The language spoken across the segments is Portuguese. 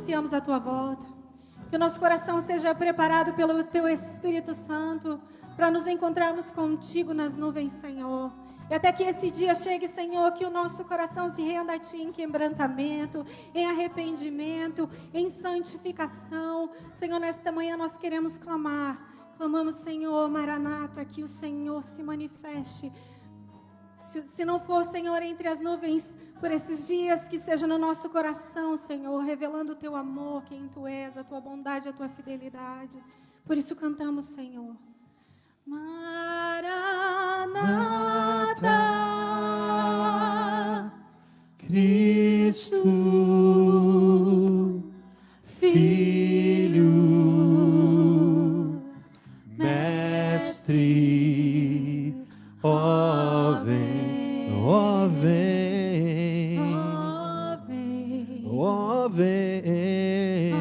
ansiamos a tua volta. Que o nosso coração seja preparado pelo teu Espírito Santo para nos encontrarmos contigo nas nuvens, Senhor. E até que esse dia chegue, Senhor, que o nosso coração se renda a Ti em quebrantamento, em arrependimento, em santificação. Senhor, nesta manhã nós queremos clamar. Clamamos, Senhor, Maranata, que o Senhor se manifeste. Se não for, Senhor, entre as nuvens, por esses dias, que seja no nosso coração, Senhor, revelando o Teu amor, quem Tu és, a Tua bondade, a Tua fidelidade. Por isso cantamos, Senhor. Maranata, Cristo, Filho, Mestre, ó vem, ó vem, ó vem,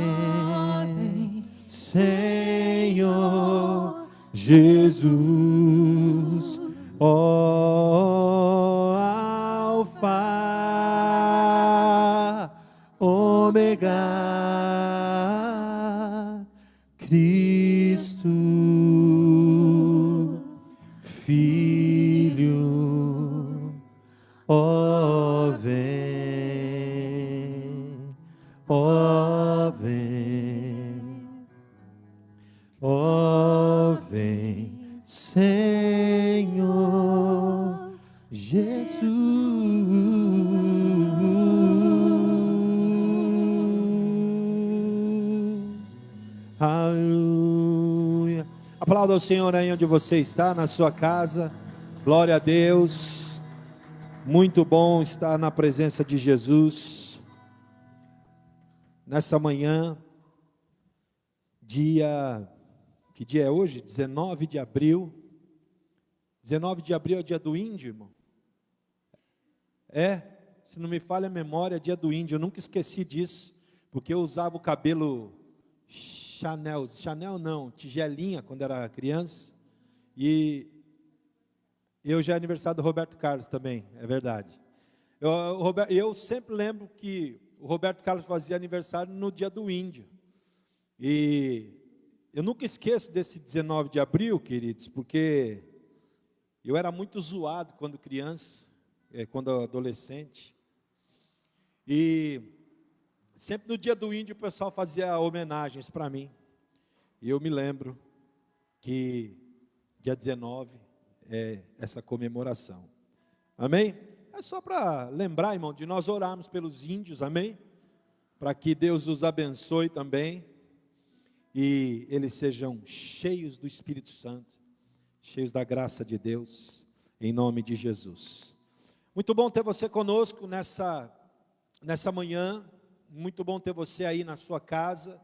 Senhor Jesus, ó Alfa, Ômega, Cristo, Filho, ó vem, ó vem, ó vem, Senhor Jesus. Aleluia. Aplauda ao Senhor aí onde você está, na sua casa. Glória a Deus. Muito bom estar na presença de Jesus. Nessa manhã, que dia é hoje? 19 de abril. 19 de abril é dia do índio, irmão? Se não me falha a memória, é dia do índio. Eu nunca esqueci disso, porque eu usava o cabelo Chanel não, tigelinha, quando era criança. E hoje é aniversário do Roberto Carlos também, é verdade. Eu sempre lembro que o Roberto Carlos fazia aniversário no dia do índio. E eu nunca esqueço desse 19 de abril, queridos, porque eu era muito zoado quando criança, quando adolescente. E sempre no dia do índio o pessoal fazia homenagens para mim. E eu me lembro que dia 19 é essa comemoração. Amém? É só para lembrar, irmão, de nós orarmos pelos índios, amém? Para que Deus os abençoe também. E eles sejam cheios do Espírito Santo, cheios da graça de Deus, em nome de Jesus. Muito bom ter você conosco nessa manhã. Muito bom ter você aí na sua casa,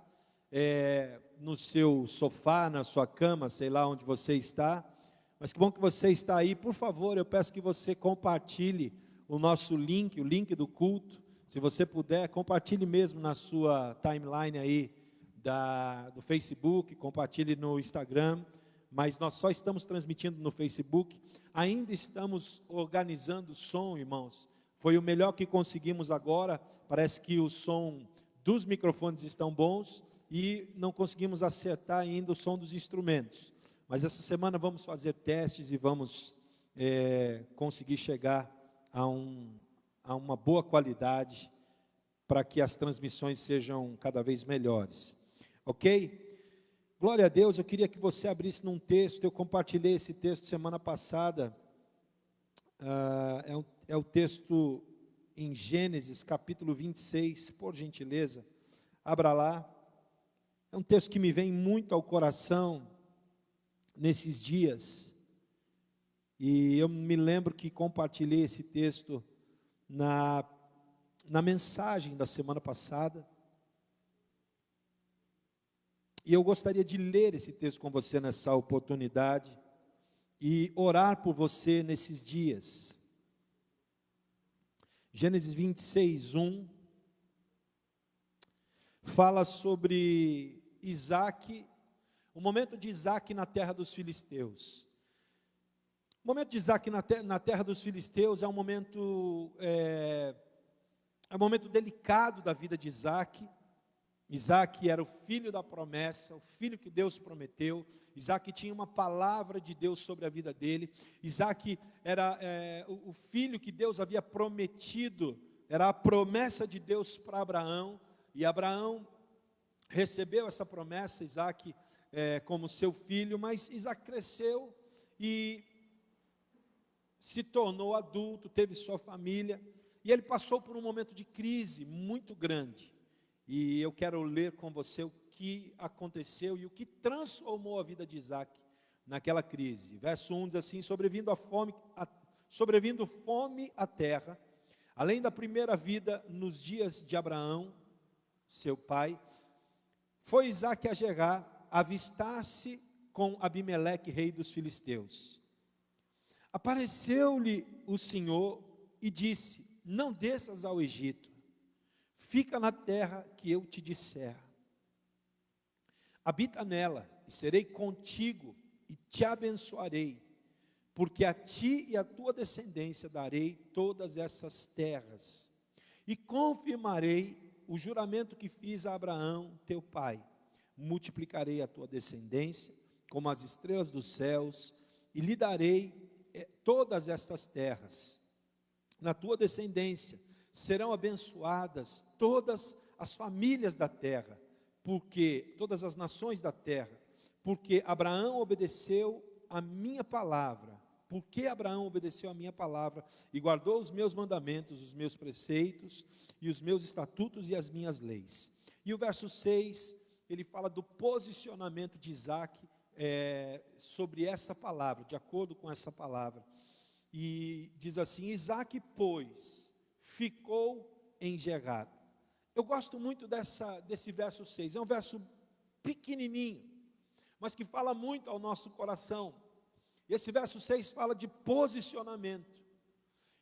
no seu sofá, na sua cama, sei lá onde você está. Mas que bom que você está aí. Por favor, eu peço que você compartilhe o nosso link, o link do culto. Se você puder, compartilhe mesmo na sua timeline aí do Facebook, compartilhe no Instagram. Mas nós só estamos transmitindo no Facebook. Ainda estamos organizando o som, irmãos. Foi o melhor que conseguimos agora. Parece que o som dos microfones estão bons e não conseguimos acertar ainda o som dos instrumentos. Mas essa semana vamos fazer testes e vamos conseguir chegar a uma boa qualidade para que as transmissões sejam cada vez melhores. Ok? Glória a Deus. Eu queria que você abrisse num texto. Eu compartilhei esse texto semana passada. É o texto em Gênesis, capítulo 26, por gentileza, abra lá. É um texto que me vem muito ao coração nesses dias, e eu me lembro que compartilhei esse texto na mensagem da semana passada, e eu gostaria de ler esse texto com você nessa oportunidade, e orar por você nesses dias. Gênesis 26, 1, fala sobre Isaac, o momento de Isaac na terra dos filisteus. O momento de Isaac na terra dos filisteus é um momento delicado da vida de Isaac, Isaac era o filho da promessa, o filho que Deus prometeu. Isaac tinha uma palavra de Deus sobre a vida dele. Isaac era o filho que Deus havia prometido, era a promessa de Deus para Abraão. E Abraão recebeu essa promessa, Isaac, como seu filho, mas Isaac cresceu e se tornou adulto, teve sua família, e ele passou por um momento de crise muito grande. E eu quero ler com você o que aconteceu e o que transformou a vida de Isaac naquela crise. Verso 1 diz assim: sobrevindo fome à terra, além da primeira vida nos dias de Abraão, seu pai, foi Isaac a Gerar avistar-se com Abimeleque, rei dos filisteus. Apareceu-lhe o Senhor e disse: não desças ao Egito, fica na terra que eu te disser. Habita nela, e serei contigo, e te abençoarei, porque a ti e a tua descendência darei todas essas terras, e confirmarei o juramento que fiz a Abraão, teu pai. Multiplicarei a tua descendência, como as estrelas dos céus, e lhe darei todas estas terras. Na tua descendência serão abençoadas todas as famílias da terra, porque todas as nações da terra, porque Abraão obedeceu a minha palavra. Porque Abraão obedeceu a minha palavra e guardou os meus mandamentos, os meus preceitos e os meus estatutos e as minhas leis. E o verso 6, ele fala do posicionamento de Isaac sobre essa palavra, de acordo com essa palavra. E diz assim: Isaac, pois, ficou em Gerar. Eu gosto muito desse verso 6, é um verso pequenininho, mas que fala muito ao nosso coração. E esse verso 6 fala de posicionamento.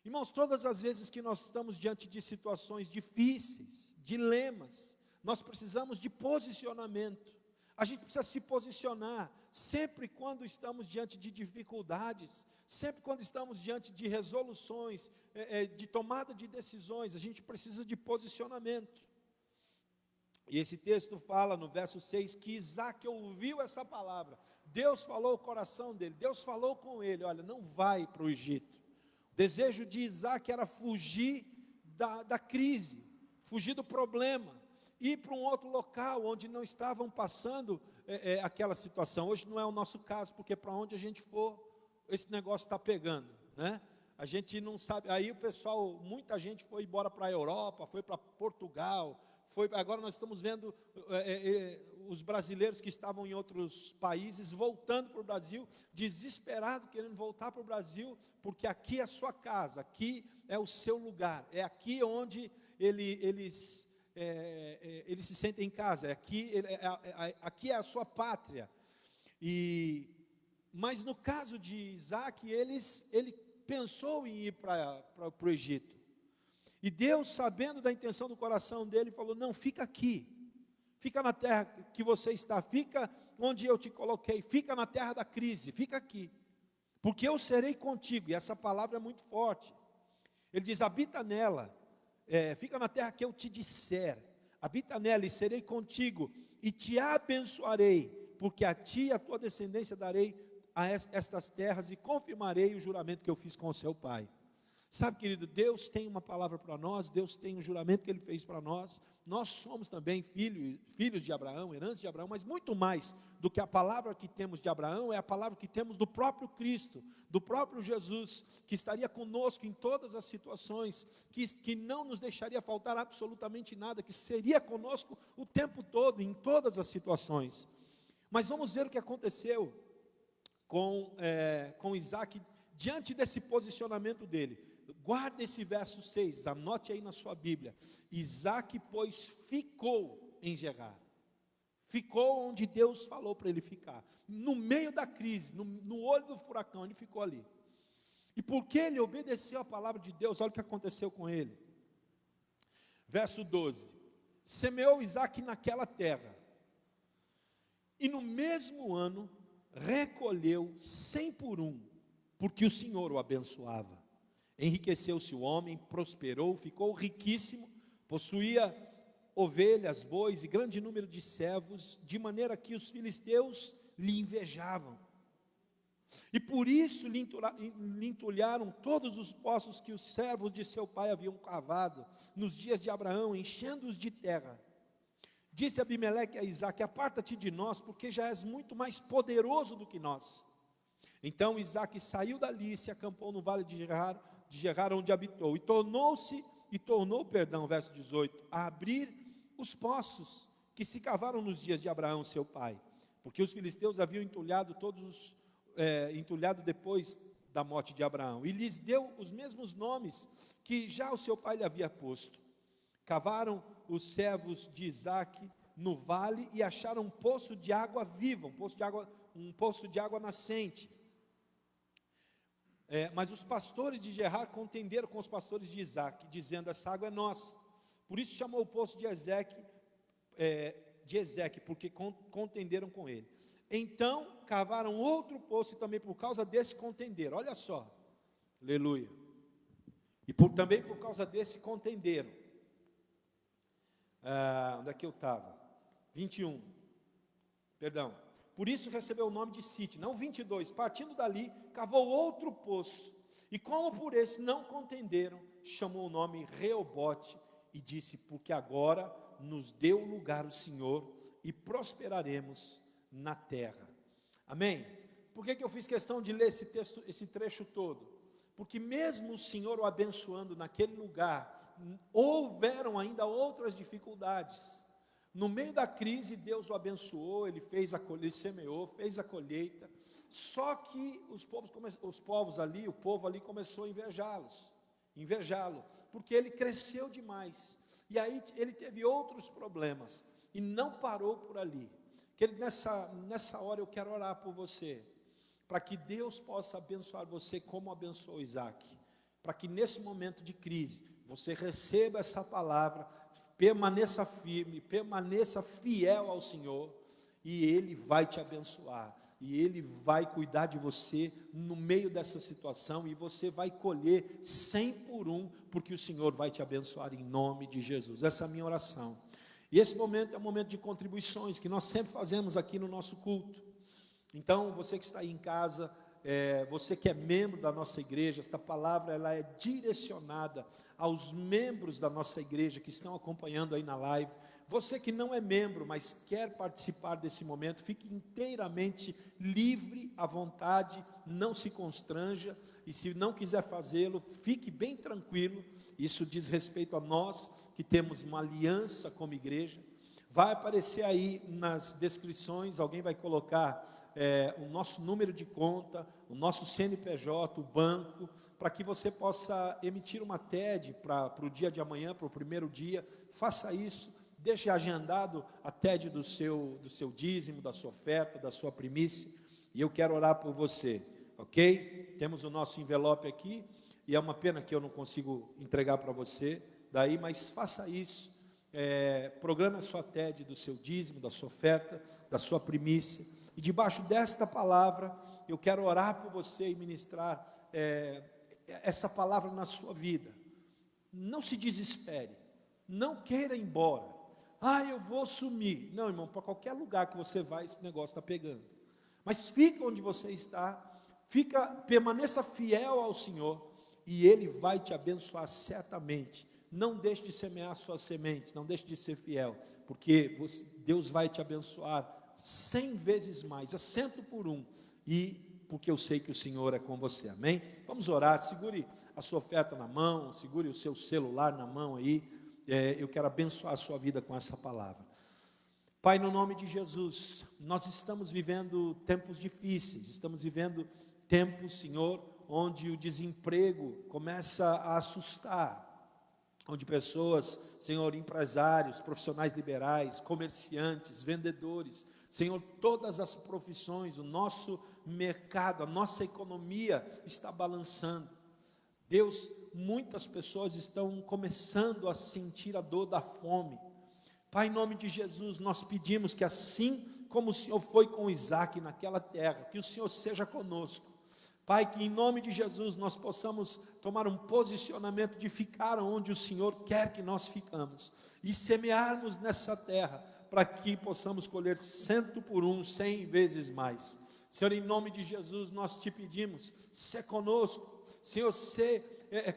Irmãos, todas as vezes que nós estamos diante de situações difíceis, dilemas, nós precisamos de posicionamento. A gente precisa se posicionar sempre quando estamos diante de dificuldades, sempre quando estamos diante de resoluções, de tomada de decisões, a gente precisa de posicionamento. E esse texto fala no verso 6 que Isaac ouviu essa palavra, Deus falou o coração dele, Deus falou com ele: olha, não vai para o Egito. O desejo de Isaac era fugir da crise, fugir do problema, ir para um outro local onde não estavam passando aquela situação. Hoje não é o nosso caso, porque para onde a gente for, esse negócio está pegando, né? A gente não sabe, aí o pessoal, muita gente foi embora para a Europa, foi para Portugal, agora nós estamos vendo os brasileiros que estavam em outros países voltando para o Brasil, desesperados, querendo voltar para o Brasil, porque aqui é a sua casa, aqui é o seu lugar, é aqui onde eles se sentem em casa, aqui é a sua pátria. Mas no caso de Isaac, ele pensou em ir para o Egito. E Deus, sabendo da intenção do coração dele, falou: não, fica aqui, fica na terra que você está, fica onde eu te coloquei, fica na terra da crise, fica aqui, porque eu serei contigo. E essa palavra é muito forte. Ele diz: habita nela, fica na terra que eu te disser, habita nela e serei contigo, e te abençoarei, porque a ti e a tua descendência darei a estas terras, e confirmarei o juramento que eu fiz com o seu pai. Sabe, querido, Deus tem uma palavra para nós, Deus tem um juramento que Ele fez para nós. Nós somos também filhos de Abraão, herança de Abraão, mas muito mais do que a palavra que temos de Abraão, é a palavra que temos do próprio Cristo, do próprio Jesus, que estaria conosco em todas as situações, que não nos deixaria faltar absolutamente nada, que seria conosco o tempo todo, em todas as situações. Mas vamos ver o que aconteceu com Isaac, diante desse posicionamento dele. Guarda esse verso 6, anote aí na sua Bíblia. Isaac, pois, ficou em Gerar. Ficou onde Deus falou para ele ficar. No meio da crise, no olho do furacão, ele ficou ali. E porque ele obedeceu a palavra de Deus, olha o que aconteceu com ele. Verso 12. Semeou Isaac naquela terra, e no mesmo ano recolheu 100 por 1, porque o Senhor o abençoava. Enriqueceu-se o homem, prosperou, ficou riquíssimo, possuía ovelhas, bois e grande número de servos, de maneira que os filisteus lhe invejavam. E por isso lhe entulharam todos os poços que os servos de seu pai haviam cavado nos dias de Abraão, enchendo-os de terra. Disse Abimeleque a Isaque: aparta-te de nós, porque já és muito mais poderoso do que nós. Então Isaque saiu dali e se acampou no vale de Gerar, onde habitou, e tornou, verso 18, a abrir os poços que se cavaram nos dias de Abraão, seu pai, porque os filisteus haviam entulhado depois da morte de Abraão, e lhes deu os mesmos nomes que já o seu pai lhe havia posto. Cavaram os servos de Isaque no vale e acharam um poço de água viva, um poço de água nascente. Mas os pastores de Gerar contenderam com os pastores de Isaque, dizendo: essa água é nossa. Por isso chamou o poço de Ezeque, porque contenderam com ele. Então cavaram outro poço e também por causa desse contenderam. Olha só, aleluia. E também por causa desse contenderam. Onde é que eu estava? 21, perdão. Por isso recebeu o nome de Site. Não, 22, partindo dali, cavou outro poço, e como por esse não contenderam, chamou o nome Reobote, e disse: porque agora nos deu lugar o Senhor, e prosperaremos na terra. Amém? Por que eu fiz questão de ler esse trecho todo? Porque mesmo o Senhor o abençoando naquele lugar, houveram ainda outras dificuldades. No meio da crise, Deus o abençoou, ele semeou, fez a colheita. Só que o povo ali começou a invejá-lo, porque ele cresceu demais. E aí ele teve outros problemas, e não parou por ali. Nessa hora eu quero orar por você, para que Deus possa abençoar você como abençoou Isaque, para que nesse momento de crise, você receba essa palavra, permaneça firme, permaneça fiel ao Senhor, e Ele vai te abençoar, e Ele vai cuidar de você no meio dessa situação, e você vai colher 100 por 1, porque o Senhor vai te abençoar em nome de Jesus. Essa é a minha oração. E esse momento é um momento de contribuições, que nós sempre fazemos aqui no nosso culto. Então, você que está aí em casa, você que é membro da nossa igreja, esta palavra ela é direcionada aos membros da nossa igreja que estão acompanhando aí na live. Você que não é membro, mas quer participar desse momento, fique inteiramente livre, à vontade, não se constranja, e se não quiser fazê-lo, fique bem tranquilo. Isso diz respeito a nós, que temos uma aliança como igreja. Vai aparecer aí nas descrições, alguém vai colocar o nosso número de conta, o nosso CNPJ, o banco, para que você possa emitir uma TED para o dia de amanhã, para o primeiro dia. Faça isso, deixe agendado a TED do seu dízimo, da sua oferta, da sua primícia, e eu quero orar por você, ok? Temos o nosso envelope aqui, e é uma pena que eu não consigo entregar para você, mas faça isso, programe a sua TED do seu dízimo, da sua oferta, da sua primícia, e debaixo desta palavra, eu quero orar por você e ministrar essa palavra na sua vida. Não se desespere, não queira ir embora, eu vou sumir. Não, irmão, para qualquer lugar que você vai, esse negócio está pegando. Mas fica onde você está, permaneça fiel ao Senhor, e Ele vai te abençoar certamente. Não deixe de semear suas sementes, não deixe de ser fiel, porque Deus vai te abençoar 100 vezes mais, a 100 por 1, e porque eu sei que o Senhor é com você, amém? Vamos orar, segure a sua oferta na mão, segure o seu celular na mão aí, eu quero abençoar a sua vida com essa palavra. Pai, no nome de Jesus, nós estamos vivendo tempos difíceis, estamos vivendo tempos, Senhor, onde o desemprego começa a assustar, onde pessoas, Senhor, empresários, profissionais liberais, comerciantes, vendedores, Senhor, todas as profissões, o nosso mercado, a nossa economia está balançando. Deus, muitas pessoas estão começando a sentir a dor da fome. Pai, em nome de Jesus, nós pedimos que assim como o Senhor foi com Isaque naquela terra, que o Senhor seja conosco. Pai, que em nome de Jesus nós possamos tomar um posicionamento de ficar onde o Senhor quer que nós ficamos e semearmos nessa terra, para que possamos colher 100 por 1, 100 vezes mais. Senhor, em nome de Jesus nós te pedimos, se conosco, Senhor, se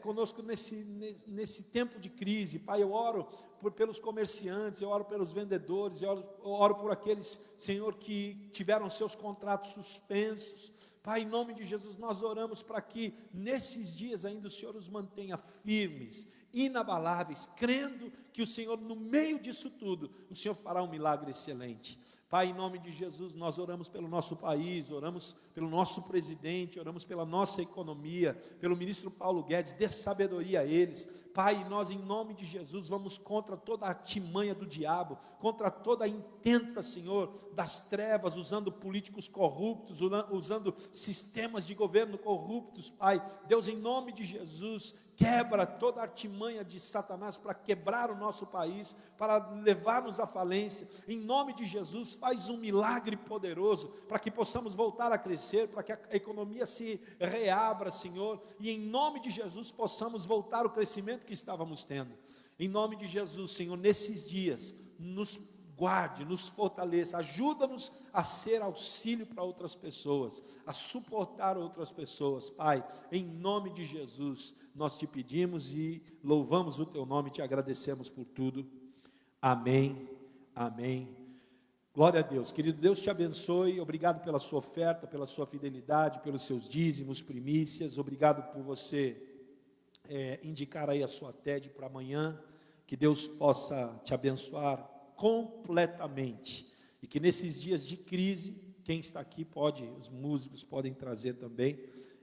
conosco nesse tempo de crise. Pai, eu oro pelos comerciantes, eu oro pelos vendedores, eu oro por aqueles, Senhor, que tiveram seus contratos suspensos. Pai, em nome de Jesus, nós oramos para que nesses dias ainda o Senhor os mantenha firmes, inabaláveis, crendo que o Senhor, no meio disso tudo, o Senhor fará um milagre excelente. Pai, em nome de Jesus, nós oramos pelo nosso país, oramos pelo nosso presidente, oramos pela nossa economia, pelo ministro Paulo Guedes, dê sabedoria a eles. Pai, nós em nome de Jesus vamos contra toda a artimanha do diabo, contra toda a intenta, Senhor, das trevas, usando políticos corruptos, usando sistemas de governo corruptos. Pai, Deus, em nome de Jesus, quebra toda a artimanha de Satanás para quebrar o nosso país, para levar-nos à falência. Em nome de Jesus, faz um milagre poderoso, para que possamos voltar a crescer, para que a economia se reabra, Senhor, e em nome de Jesus possamos voltar ao crescimento que estávamos tendo. Em nome de Jesus, Senhor, nesses dias, nos guarde, nos fortaleça, ajuda-nos a ser auxílio para outras pessoas, a suportar outras pessoas. Pai, em nome de Jesus, nós te pedimos e louvamos o teu nome, te agradecemos por tudo. Amém, amém. Glória a Deus. Querido, Deus te abençoe. Obrigado pela sua oferta, pela sua fidelidade, pelos seus dízimos, primícias. Obrigado por você indicar aí a sua TED para amanhã. Que Deus possa te abençoar completamente, e que nesses dias de crise, quem está aqui pode, os músicos podem trazer também,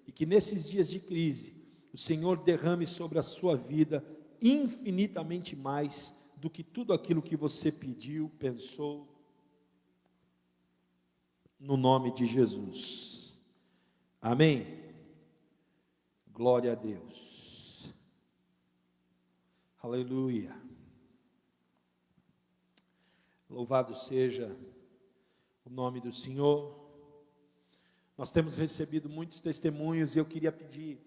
e que nesses dias de crise, o Senhor derrame sobre a sua vida infinitamente mais do que tudo aquilo que você pediu, pensou, no nome de Jesus. Amém? Glória a Deus. Aleluia. Louvado seja o nome do Senhor. Nós temos recebido muitos testemunhos, e eu queria pedir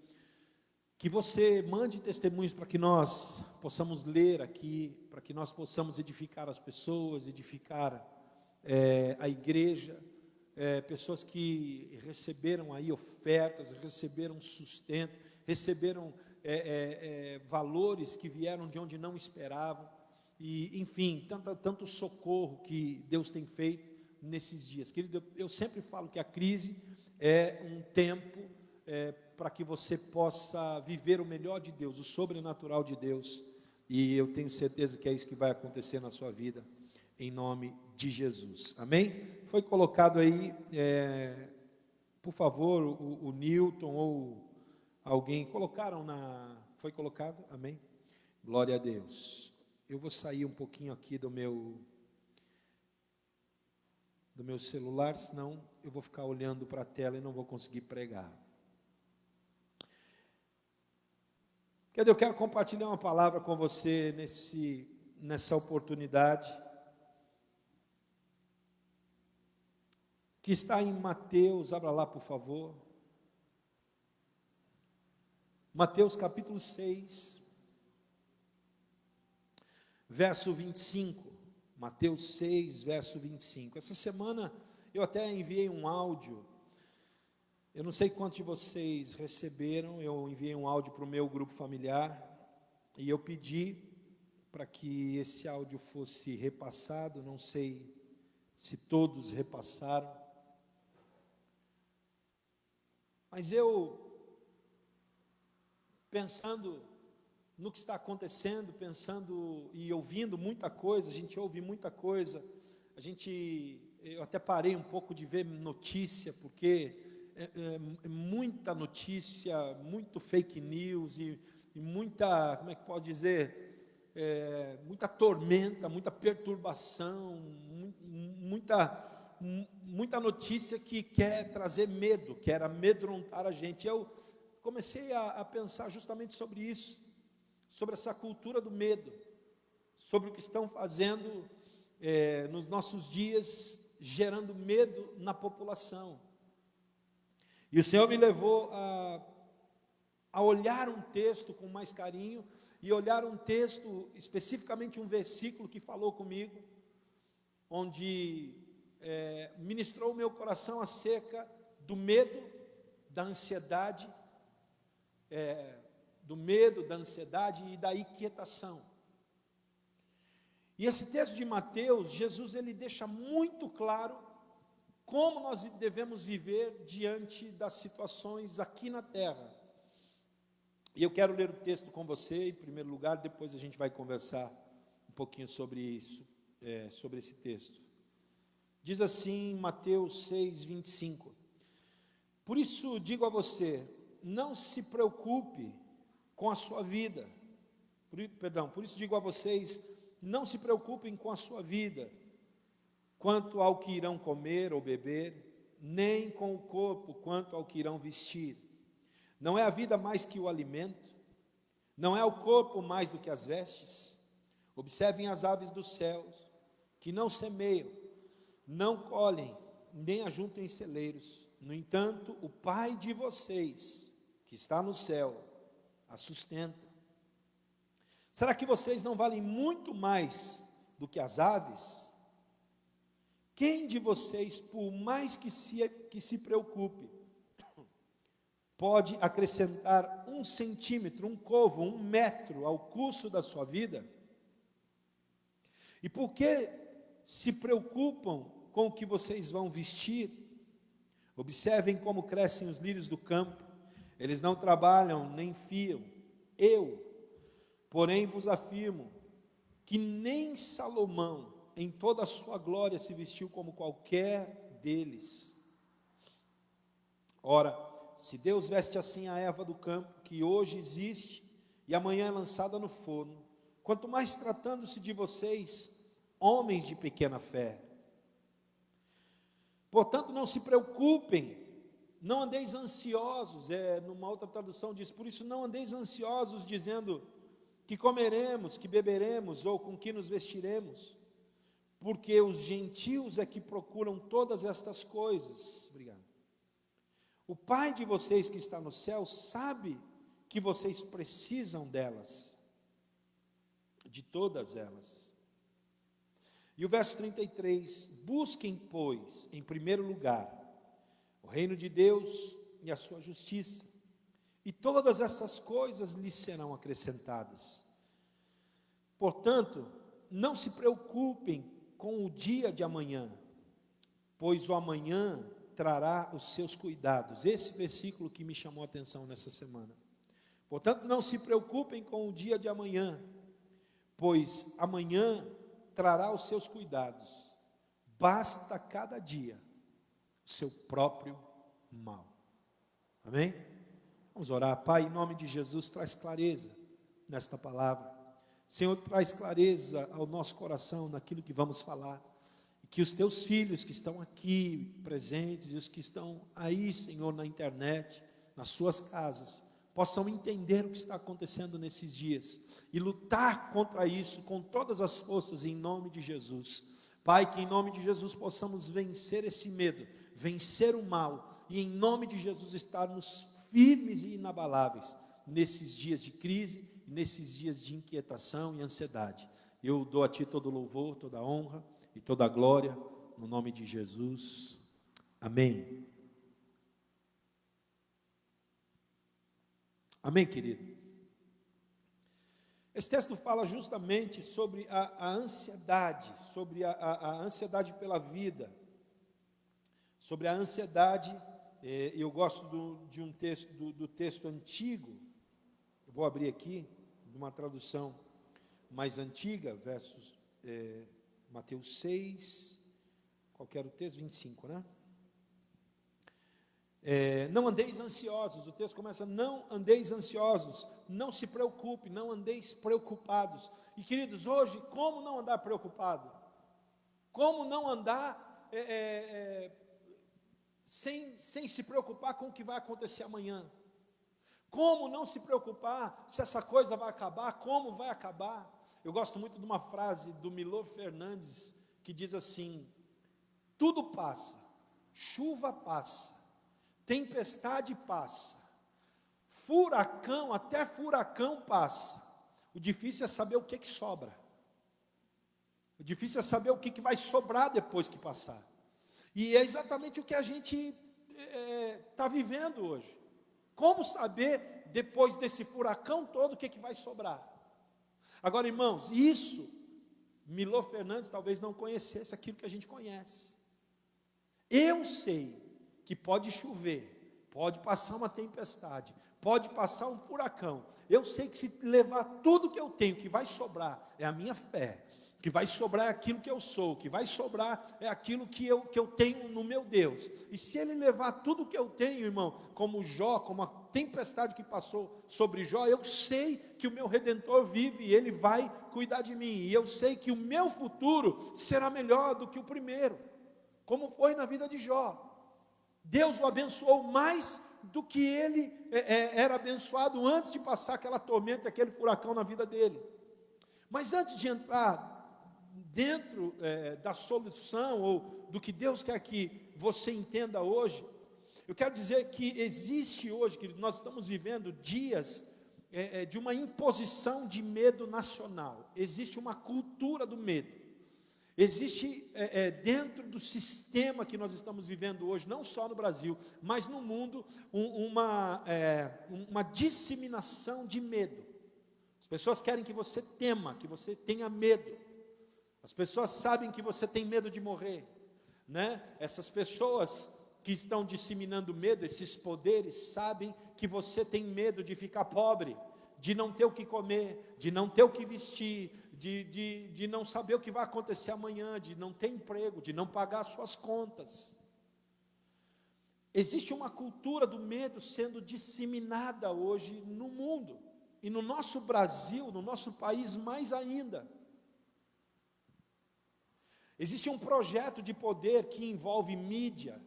que você mande testemunhos para que nós possamos ler aqui, para que nós possamos edificar as pessoas, edificar a igreja, pessoas que receberam aí ofertas, receberam sustento, receberam valores que vieram de onde não esperavam. E, enfim, tanto socorro que Deus tem feito nesses dias. Querido, eu sempre falo que a crise é um tempo para que você possa viver o melhor de Deus, o sobrenatural de Deus, e eu tenho certeza que é isso que vai acontecer na sua vida, em nome de Jesus. Amém? Foi colocado aí, por favor, o Newton ou alguém, foi colocado? Amém? Glória a Deus. Eu vou sair um pouquinho aqui do meu celular, senão eu vou ficar olhando para a tela e não vou conseguir pregar. Eu quero compartilhar uma palavra com você nessa oportunidade, que está em Mateus. Abra lá, por favor. Mateus capítulo 6. Verso 25, Mateus 6, verso 25. Essa semana eu até enviei um áudio, eu não sei quantos de vocês receberam, eu enviei um áudio para o meu grupo familiar, e eu pedi para que esse áudio fosse repassado, não sei se todos repassaram, mas eu, pensando no que está acontecendo, pensando e ouvindo muita coisa, a gente ouve muita coisa, eu até parei um pouco de ver notícia, porque muita notícia, muito fake news e muita, como é que pode dizer, muita tormenta, muita perturbação, muita notícia que quer trazer medo, quer amedrontar a gente. Eu comecei a pensar justamente sobre isso, sobre essa cultura do medo, sobre o que estão fazendo nos nossos dias, gerando medo na população. E o Senhor me levou a olhar um texto com mais carinho, e olhar um texto, especificamente um versículo que falou comigo, onde ministrou o meu coração acerca do medo, da ansiedade, e da inquietação. E esse texto de Mateus, Jesus ele deixa muito claro como nós devemos viver diante das situações aqui na terra. E eu quero ler o texto com você, em primeiro lugar, depois a gente vai conversar um pouquinho sobre isso, sobre esse texto. Diz assim, Mateus 6, 25. Por isso digo a você, não se preocupe com a sua vida. Por isso digo a vocês, não se preocupem com a sua vida, quanto ao que irão comer ou beber, nem com o corpo, quanto ao que irão vestir. Não é a vida mais que o alimento? Não é o corpo mais do que as vestes? Observem as aves dos céus, que não semeiam, não colhem, nem ajuntam em celeiros. No entanto, o Pai de vocês, que está no céu, a sustenta. Será que vocês não valem muito mais do que as aves? Quem de vocês, por mais que se preocupe, pode acrescentar 1 centímetro, 1 côvado, 1 metro ao curso da sua vida? E por que se preocupam com o que vocês vão vestir? Observem como crescem os lírios do campo, eles não trabalham nem fiam. Eu, porém, vos afirmo que nem Salomão, em toda a sua glória, se vestiu como qualquer deles. Ora, se Deus veste assim a erva do campo, que hoje existe e amanhã é lançada no forno, quanto mais tratando-se de vocês, homens de pequena fé. Portanto, não se preocupem, não andeis ansiosos, numa outra tradução diz, por isso não andeis ansiosos, dizendo que comeremos, que beberemos, ou com que nos vestiremos, porque os gentios é que procuram todas estas coisas. Obrigado. O Pai de vocês que está no céu sabe que vocês precisam delas, de todas elas. E o verso 33, busquem, pois, em primeiro lugar, o reino de Deus e a sua justiça, e todas essas coisas lhes serão acrescentadas. Portanto, não se preocupem com o dia de amanhã, pois o amanhã trará os seus cuidados. Esse versículo que me chamou a atenção nessa semana. Portanto, não se preocupem com o dia de amanhã, pois amanhã trará os seus cuidados. Basta cada dia o seu próprio mal. Amém? Vamos orar. Pai, em nome de Jesus, traz clareza nesta palavra. Senhor, traz clareza ao nosso coração naquilo que vamos falar. Que os teus filhos que estão aqui presentes e os que estão aí, Senhor, na internet, nas suas casas, possam entender o que está acontecendo nesses dias e lutar contra isso com todas as forças em nome de Jesus. Pai, que em nome de Jesus possamos vencer esse medo, vencer o mal e em nome de Jesus estarmos firmes e inabaláveis nesses dias de crise, nesses dias de inquietação e ansiedade. Eu dou a Ti todo o louvor, toda a honra e toda a glória, no nome de Jesus, amém. Amém, querido? Esse texto fala justamente sobre a ansiedade, sobre a ansiedade pela vida, sobre a ansiedade, eu gosto de um texto, do texto antigo, eu vou abrir aqui, de uma tradução mais antiga, versos... Mateus 6, qual que era o texto? 25, né? Não andeis ansiosos, o texto começa, não andeis ansiosos, não se preocupe, não andeis preocupados. E queridos, hoje, como não andar preocupado? Como não andar sem se preocupar com o que vai acontecer amanhã? Como não se preocupar se essa coisa vai acabar, como vai acabar? Eu gosto muito de uma frase do Milor Fernandes, que diz assim, tudo passa, chuva passa, tempestade passa, furacão, até furacão passa. O difícil é saber o que sobra. O difícil é saber o que vai sobrar depois que passar. E é exatamente o que a gente está vivendo hoje. Como saber, depois desse furacão todo, o que vai sobrar? Agora, irmãos, isso, Milor Fernandes talvez não conhecesse aquilo que a gente conhece. Eu sei que pode chover, pode passar uma tempestade, pode passar um furacão. Eu sei que se levar tudo que eu tenho, que vai sobrar é a minha fé, que vai sobrar é aquilo que eu sou, que vai sobrar é aquilo que eu tenho no meu Deus. E se ele levar tudo que eu tenho, irmão, como Jó, como a tempestade que passou sobre Jó, eu sei que o meu Redentor vive e ele vai cuidar de mim. E eu sei que o meu futuro será melhor do que o primeiro, como foi na vida de Jó. Deus o abençoou mais do que ele era abençoado antes de passar aquela tormenta, aquele furacão na vida dele. Mas antes de entrar dentro da solução, ou do que Deus quer que você entenda hoje, eu quero dizer que existe hoje, que nós estamos vivendo dias de uma imposição de medo nacional. Existe uma cultura do medo. Existe dentro do sistema que nós estamos vivendo hoje, não só no Brasil, mas no mundo, uma disseminação de medo. As pessoas querem que você tema, que você tenha medo. As pessoas sabem que você tem medo de morrer, né? Essas pessoas que estão disseminando medo, esses poderes, sabem que você tem medo de ficar pobre, de não ter o que comer, de não ter o que vestir, de não saber o que vai acontecer amanhã, de não ter emprego, de não pagar suas contas. Existe uma cultura do medo sendo disseminada hoje no mundo, e no nosso Brasil, no nosso país mais ainda. Existe um projeto de poder que envolve mídia,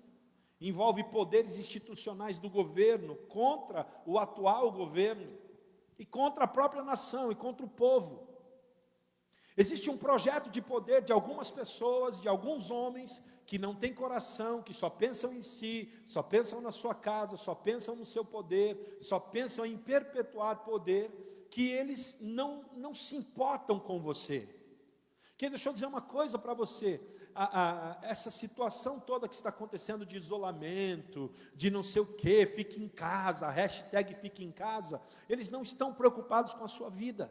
envolve poderes institucionais do governo contra o atual governo e contra a própria nação e contra o povo. Existe um projeto de poder de algumas pessoas, de alguns homens que não têm coração, que só pensam em si, só pensam na sua casa, só pensam no seu poder, só pensam em perpetuar poder, que eles não se importam com você. Deixa eu dizer uma coisa para você, essa situação toda que está acontecendo de isolamento, de não sei o que, fique em casa, hashtag fique em casa, eles não estão preocupados com a sua vida,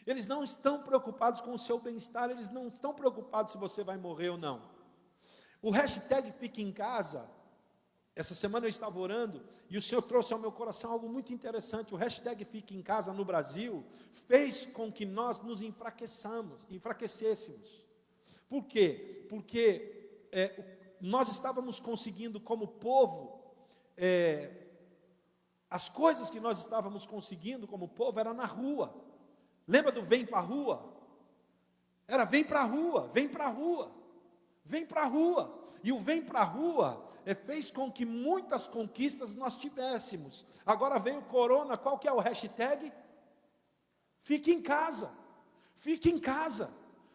eles não estão preocupados com o seu bem-estar, eles não estão preocupados se você vai morrer ou não. O hashtag fique em casa, essa semana eu estava orando, e o Senhor trouxe ao meu coração algo muito interessante. O hashtag fique em casa no Brasil fez com que nós nos enfraquecêssemos. Por quê? Porque nós estávamos conseguindo como povo, as coisas que nós estávamos conseguindo como povo era na rua. Lembra do vem para a rua? Era vem para a rua, vem para a rua, vem para a rua. E o vem para a rua fez com que muitas conquistas nós tivéssemos. Agora veio o corona, qual que é o hashtag? Fique em casa, fique em casa,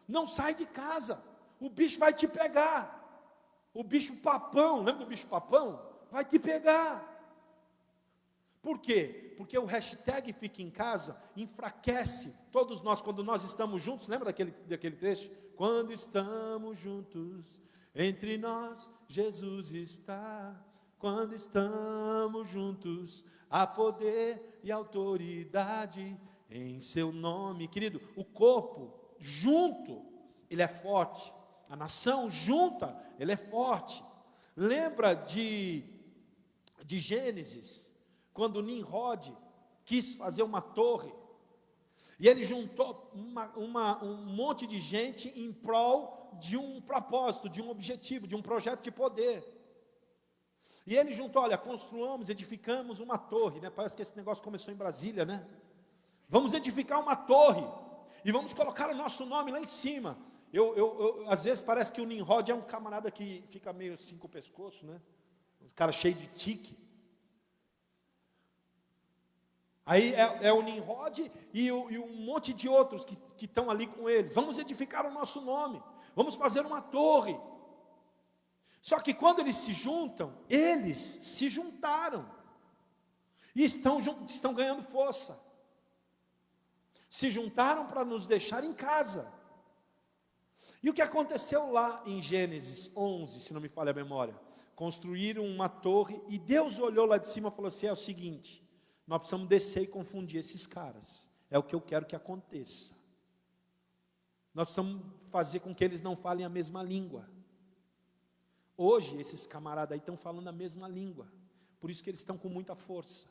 não sai de casa, o bicho vai te pegar, o bicho papão, lembra do bicho papão? Vai te pegar. Por quê? Porque o hashtag fique em casa enfraquece todos nós, quando nós estamos juntos. Lembra daquele trecho? Quando estamos juntos, entre nós Jesus está. Quando estamos juntos, há poder e autoridade em seu nome. Querido, o corpo junto, ele é forte. A nação junta, ele é forte. Lembra de Gênesis, quando Nimrod quis fazer uma torre, e ele juntou um monte de gente em prol de um propósito, de um objetivo, de um projeto de poder. E ele juntou, olha, construamos, edificamos uma torre, né? Parece que esse negócio começou em Brasília, né? Vamos edificar uma torre, e vamos colocar o nosso nome lá em cima. Às vezes parece que o Nimrod é um camarada que fica meio assim com o pescoço, né? Um cara cheio de tique. Aí é o Nimrod e um monte de outros que estão ali com eles. Vamos edificar o nosso nome, vamos fazer uma torre. Só que quando eles se juntam, eles se juntaram. E estão ganhando força. Se juntaram para nos deixar em casa. E o que aconteceu lá em Gênesis 11, se não me falha a memória? Construíram uma torre e Deus olhou lá de cima e falou assim, é o seguinte, nós precisamos descer e confundir esses caras. É o que eu quero que aconteça. Nós precisamos fazer com que eles não falem a mesma língua. Hoje, esses camaradas aí estão falando a mesma língua. Por isso que eles estão com muita força.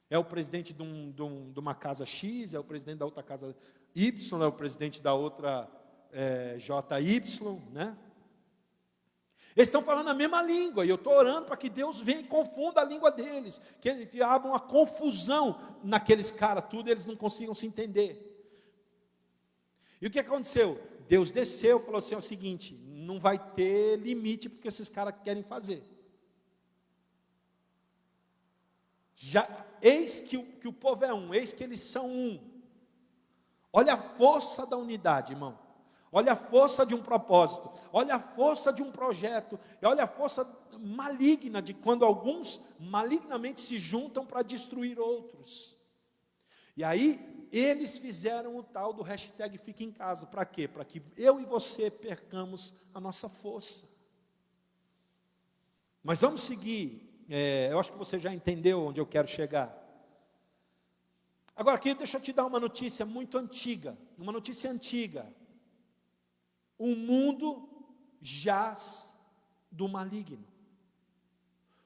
É o presidente de uma casa X, é o presidente da outra casa Y, é o presidente da outra JY, né? Eles estão falando a mesma língua, e eu estou orando para que Deus venha e confunda a língua deles, que abra uma confusão naqueles caras, tudo, eles não consigam se entender. E o que aconteceu? Deus desceu e falou assim, é o seguinte, não vai ter limite porque esses caras querem fazer. Eis que o povo é um, eis que eles são um. Olha a força da unidade, irmão. Olha a força de um propósito, olha a força de um projeto, e olha a força maligna de quando alguns malignamente se juntam para destruir outros. E aí, eles fizeram o tal do hashtag Fica em Casa, para quê? Para que eu e você percamos a nossa força. Mas vamos seguir, eu acho que você já entendeu onde eu quero chegar. Agora aqui, deixa eu te dar uma notícia muito antiga, uma notícia antiga. O mundo jaz do maligno.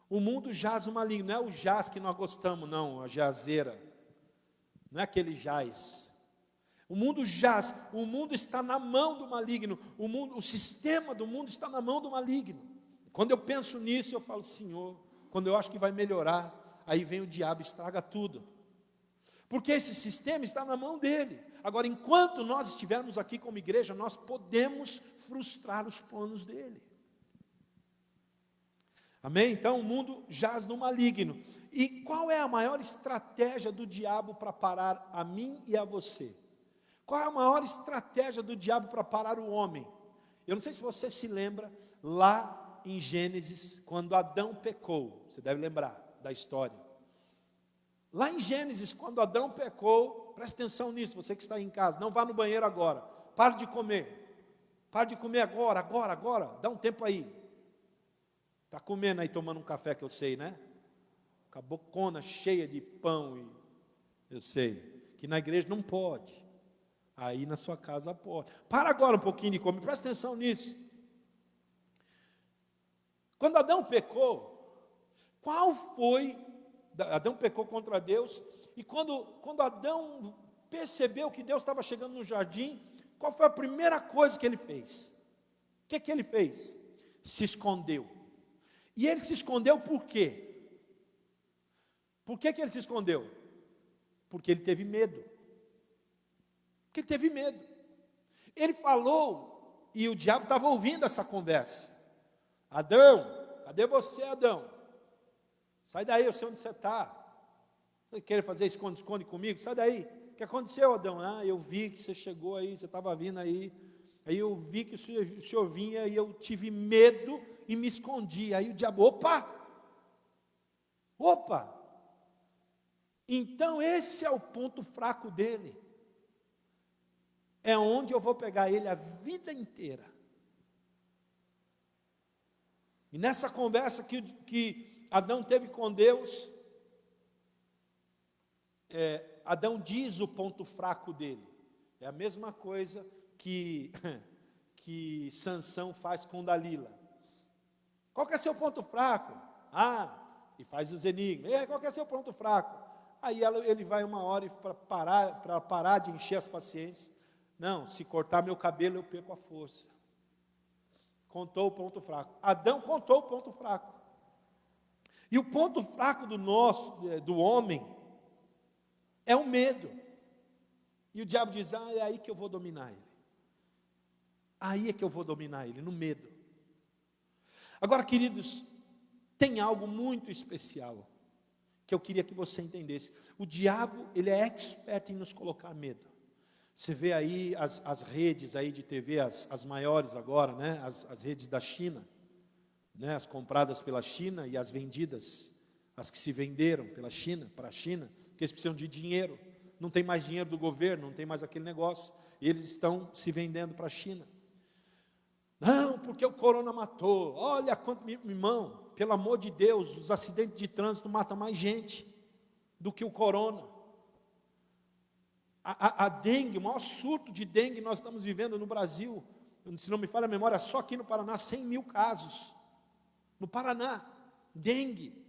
O mundo jaz do maligno. Não é o jaz que nós gostamos, não, a jazeira. Não é aquele jaz. O mundo jaz. O mundo está na mão do maligno. O sistema do mundo está na mão do maligno. Quando eu penso nisso, eu falo, Senhor, quando eu acho que vai melhorar, aí vem o diabo e estraga tudo. Porque esse sistema está na mão dele. Agora, enquanto nós estivermos aqui como igreja, nós podemos frustrar os planos dele. Amém? Então, o mundo jaz no maligno. E qual é a maior estratégia do diabo para parar a mim e a você? Qual é a maior estratégia do diabo para parar o homem? Eu não sei se você se lembra, lá em Gênesis, quando Adão pecou. Você deve lembrar da história. Lá em Gênesis, quando Adão pecou, presta atenção nisso, você que está aí em casa, não vá no banheiro agora, pare de comer agora, dá um tempo aí, está comendo aí, tomando um café que eu sei, né, com a bocona cheia de pão, eu sei, que na igreja não pode, aí na sua casa pode, para agora um pouquinho de comer, presta atenção nisso. Quando Adão pecou, Adão pecou contra Deus, e quando Adão percebeu que Deus estava chegando no jardim, qual foi a primeira coisa que ele fez? O que ele fez? Se escondeu. E ele se escondeu por quê? Por que ele se escondeu? Porque ele teve medo. Porque ele teve medo. Ele falou, e o diabo estava ouvindo essa conversa. Adão, cadê você, Adão? Sai daí, eu sei onde você está. Você quer fazer esconde-esconde comigo? Sai daí. O que aconteceu, Adão? Ah, eu vi que você chegou aí, você estava vindo aí. Aí eu vi que o senhor vinha e eu tive medo e me escondi. Aí o diabo, opa! Então esse é o ponto fraco dele. É onde eu vou pegar ele a vida inteira. E nessa conversa que Adão teve com Deus, Adão diz o ponto fraco dele. É a mesma coisa que Sansão faz com Dalila. Qual que é seu ponto fraco? E faz os enigmas. Qual que é seu ponto fraco? Aí ele vai uma hora para parar de encher as paciências. Não, se cortar meu cabelo eu perco a força. Contou o ponto fraco. Adão contou o ponto fraco. E o ponto fraco do homem, é o medo. E o diabo diz, é aí que eu vou dominar ele. Aí é que eu vou dominar ele, no medo. Agora, queridos, tem algo muito especial, que eu queria que você entendesse. O diabo, ele é expert em nos colocar medo. Você vê aí as redes aí de TV, as maiores agora, né? As redes da China. né, as compradas pela China e as vendidas, as que se venderam pela China, para a China, porque eles precisam de dinheiro, não tem mais dinheiro do governo, não tem mais aquele negócio, e eles estão se vendendo para a China. Não, porque o corona matou, olha quanto, irmão, pelo amor de Deus, os acidentes de trânsito matam mais gente do que o corona. A dengue, o maior surto de dengue nós estamos vivendo no Brasil, se não me falha a memória, só aqui no Paraná, 100 mil casos, no Paraná, dengue.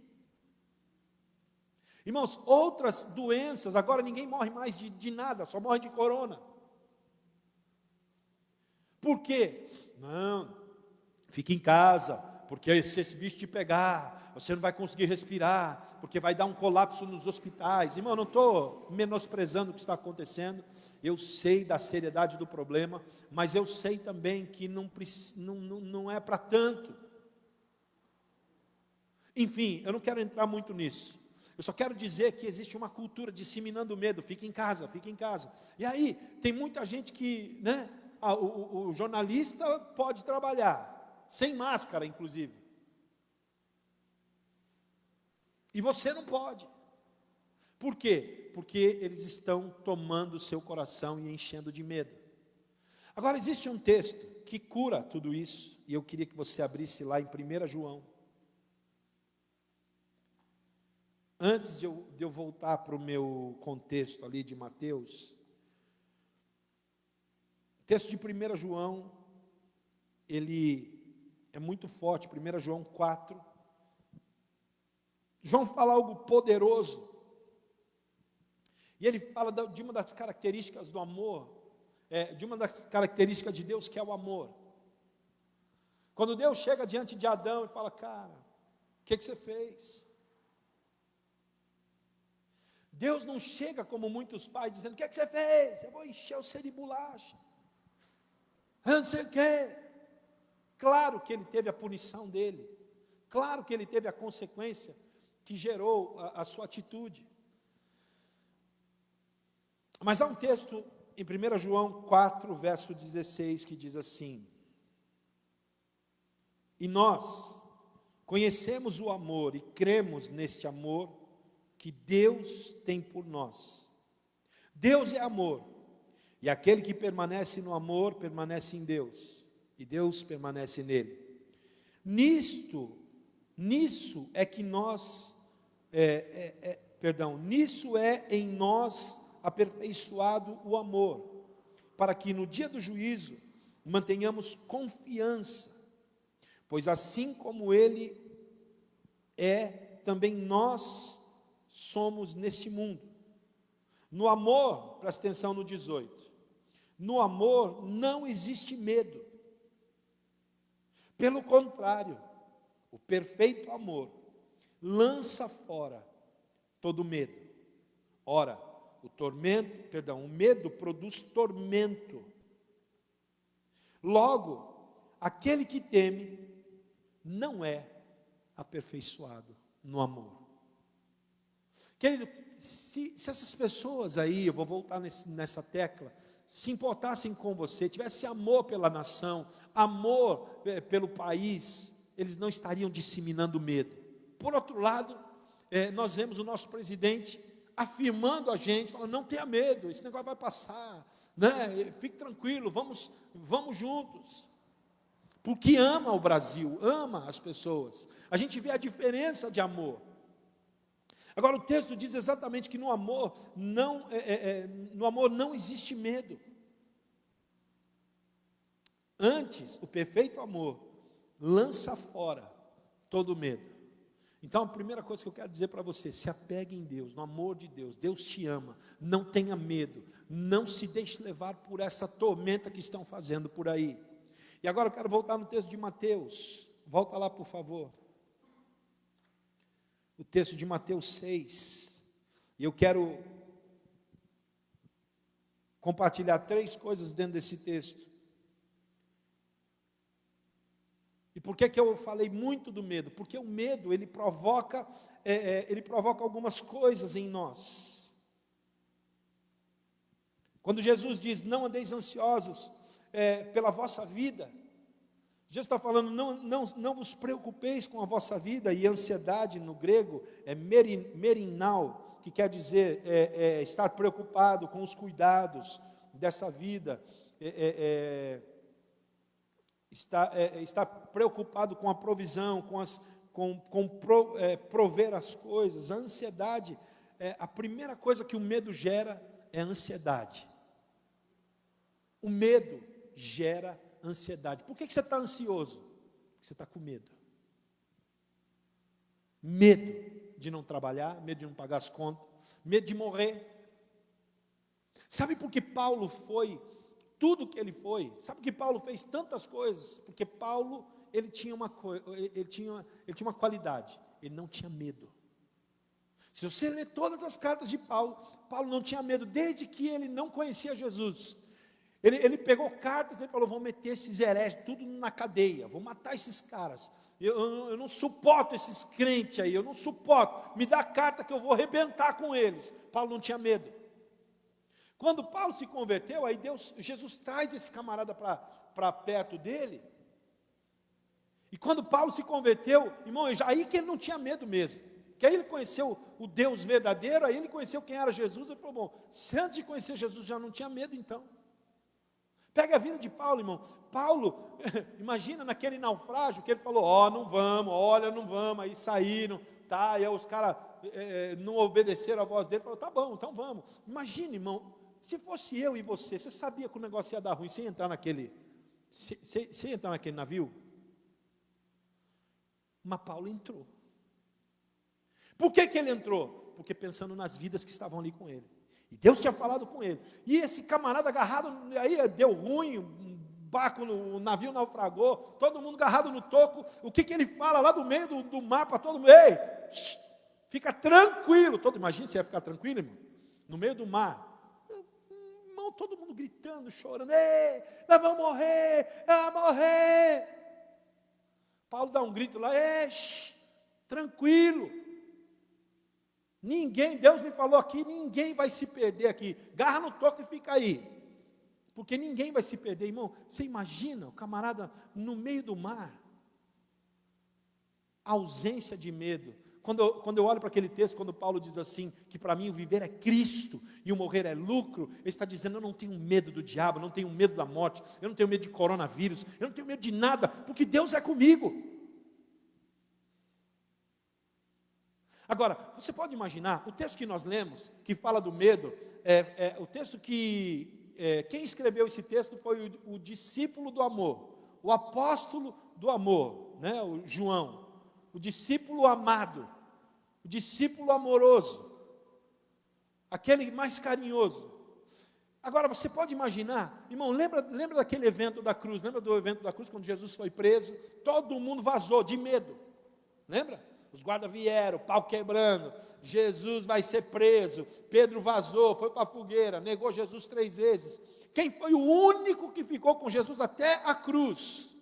Irmãos, outras doenças, agora ninguém morre mais de nada, só morre de corona. Por quê? Não, fique em casa, porque se esse bicho te pegar, você não vai conseguir respirar, porque vai dar um colapso nos hospitais. Irmão, eu não estou menosprezando o que está acontecendo, eu sei da seriedade do problema, mas eu sei também que não é para tanto. Enfim, eu não quero entrar muito nisso. Eu só quero dizer que existe uma cultura disseminando medo, fique em casa, fique em casa. E aí, tem muita gente que, né, o jornalista pode trabalhar, sem máscara inclusive. E você não pode. Por quê? Porque eles estão tomando o seu coração e enchendo de medo. Agora, existe um texto que cura tudo isso, e eu queria que você abrisse lá em 1 João. Antes de eu voltar para o meu contexto ali de Mateus, o texto de 1 João, ele é muito forte, 1 João 4. João fala algo poderoso, e ele fala de uma das características do amor, de uma das características de Deus, que é o amor. Quando Deus chega diante de Adão e fala: cara, o que você fez? Deus não chega como muitos pais dizendo: o que você fez? Eu vou encher você de bolacha, eu não sei o quê. Claro que ele teve a punição dele, claro que ele teve a consequência que gerou a sua atitude. Mas há um texto em 1 João 4, verso 16, que diz assim: e nós conhecemos o amor e cremos neste amor que Deus tem por nós. Deus é amor, e aquele que permanece no amor, permanece em Deus, e Deus permanece nele. Nisso é que nós, nisso é em nós aperfeiçoado o amor, para que no dia do juízo mantenhamos confiança, pois assim como Ele é, também nós somos neste mundo. No amor, presta atenção no 18, no amor não existe medo, pelo contrário, o perfeito amor lança fora todo medo. Ora, o medo produz tormento. Logo, aquele que teme não é aperfeiçoado no amor. Querido, se essas pessoas aí, eu vou voltar nessa tecla, se importassem com você, tivesse amor pela nação, amor pelo país, eles não estariam disseminando medo. Por outro lado, nós vemos o nosso presidente afirmando a gente, falando: não tenha medo, esse negócio vai passar, né? Fique tranquilo, vamos juntos. Porque ama o Brasil, ama as pessoas. A gente vê a diferença de amor. Agora, o texto diz exatamente que no amor não existe medo. Antes, o perfeito amor lança fora todo medo. Então, a primeira coisa que eu quero dizer para você: se apegue em Deus, no amor de Deus. Deus te ama, não tenha medo, não se deixe levar por essa tormenta que estão fazendo por aí. E agora eu quero voltar no texto de Mateus, volta lá por favor. O texto de Mateus 6, e eu quero compartilhar 3 coisas dentro desse texto. E por que eu falei muito do medo? Porque o medo, ele provoca algumas coisas em nós. Quando Jesus diz: não andeis ansiosos pela vossa vida, Jesus está falando, não vos preocupeis com a vossa vida, e ansiedade no grego é merinal, que quer dizer estar preocupado com os cuidados dessa vida, estar preocupado com a provisão, prover as coisas. A ansiedade, a primeira coisa que o medo gera é a ansiedade. O medo gera ansiedade. Por que você está ansioso? Porque você está com medo. Medo de não trabalhar, medo de não pagar as contas, medo de morrer. Sabe por que Paulo foi tudo que ele foi? Sabe por que Paulo fez tantas coisas? Porque Paulo, ele tinha uma qualidade, ele não tinha medo. Se você ler todas as cartas de Paulo, Paulo não tinha medo, desde que ele não conhecia Jesus. Ele pegou cartas e falou, vou meter esses hereges tudo na cadeia, vou matar esses caras, eu não suporto esses crentes aí, eu não suporto, me dá a carta que eu vou arrebentar com eles. Paulo não tinha medo. Quando Paulo se converteu, aí Jesus traz esse camarada para perto dele, e quando Paulo se converteu, irmão, aí que ele não tinha medo mesmo, que aí ele conheceu o Deus verdadeiro, aí ele conheceu quem era Jesus, ele falou, bom, se antes de conhecer Jesus já não tinha medo, então. Pega a vida de Paulo, irmão. Paulo, imagina naquele naufrágio que ele falou, não vamos, olha, não vamos, aí saíram, tá, e aí os caras não obedeceram a voz dele, falou, tá bom, então vamos. Imagina, irmão, se fosse eu e você sabia que o negócio ia dar ruim, você ia entrar naquele navio? Mas Paulo entrou. Por que ele entrou? Porque pensando nas vidas que estavam ali com ele. E Deus tinha falado com ele. E esse camarada agarrado, aí deu ruim, o navio naufragou, todo mundo agarrado no toco. O que ele fala lá do meio do mar para todo mundo? Ei, fica tranquilo. Imagina se ia ficar tranquilo, irmão, no meio do mar. Irmão, todo mundo gritando, chorando. Ei, nós vamos morrer, morrer. Paulo dá um grito lá, ei, tranquilo. Ninguém, Deus me falou aqui, ninguém vai se perder aqui. Garra no toco e fica aí. Porque ninguém vai se perder, irmão. Você imagina o camarada no meio do mar. A ausência de medo. Quando eu olho para aquele texto, quando Paulo diz assim, que para mim o viver é Cristo e o morrer é lucro, ele está dizendo, eu não tenho medo do diabo, eu não tenho medo da morte, eu não tenho medo de coronavírus, eu não tenho medo de nada, porque Deus é comigo. Agora, você pode imaginar, o texto que nós lemos, que fala do medo, o texto que, quem escreveu esse texto foi o discípulo do amor, o apóstolo do amor, né, o João, o discípulo amado, o discípulo amoroso, aquele mais carinhoso. Agora, você pode imaginar, irmão, lembra daquele evento da cruz, lembra do evento da cruz, quando Jesus foi preso, todo mundo vazou de medo, lembra? Os guardas vieram, pau quebrando, Jesus vai ser preso, Pedro vazou, foi para a fogueira, negou Jesus 3 vezes. Quem foi o único que ficou com Jesus até a cruz?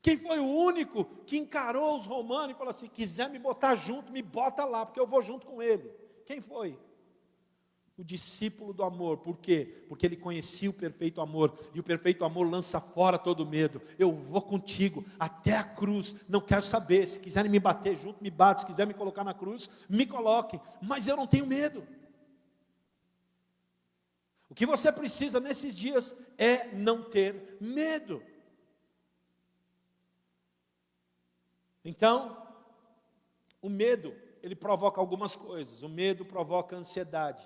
Quem foi o único que encarou os romanos e falou assim, quiser me botar junto, me bota lá, porque eu vou junto com ele? Quem foi? O discípulo do amor. Por quê? Porque ele conhecia o perfeito amor, e o perfeito amor lança fora todo medo. Eu vou contigo até a cruz, não quero saber, se quiserem me bater junto, me bate, se quiser me colocar na cruz, me coloquem, mas eu não tenho medo. O que você precisa nesses dias é não ter medo. Então, o medo, ele provoca algumas coisas. O medo provoca ansiedade.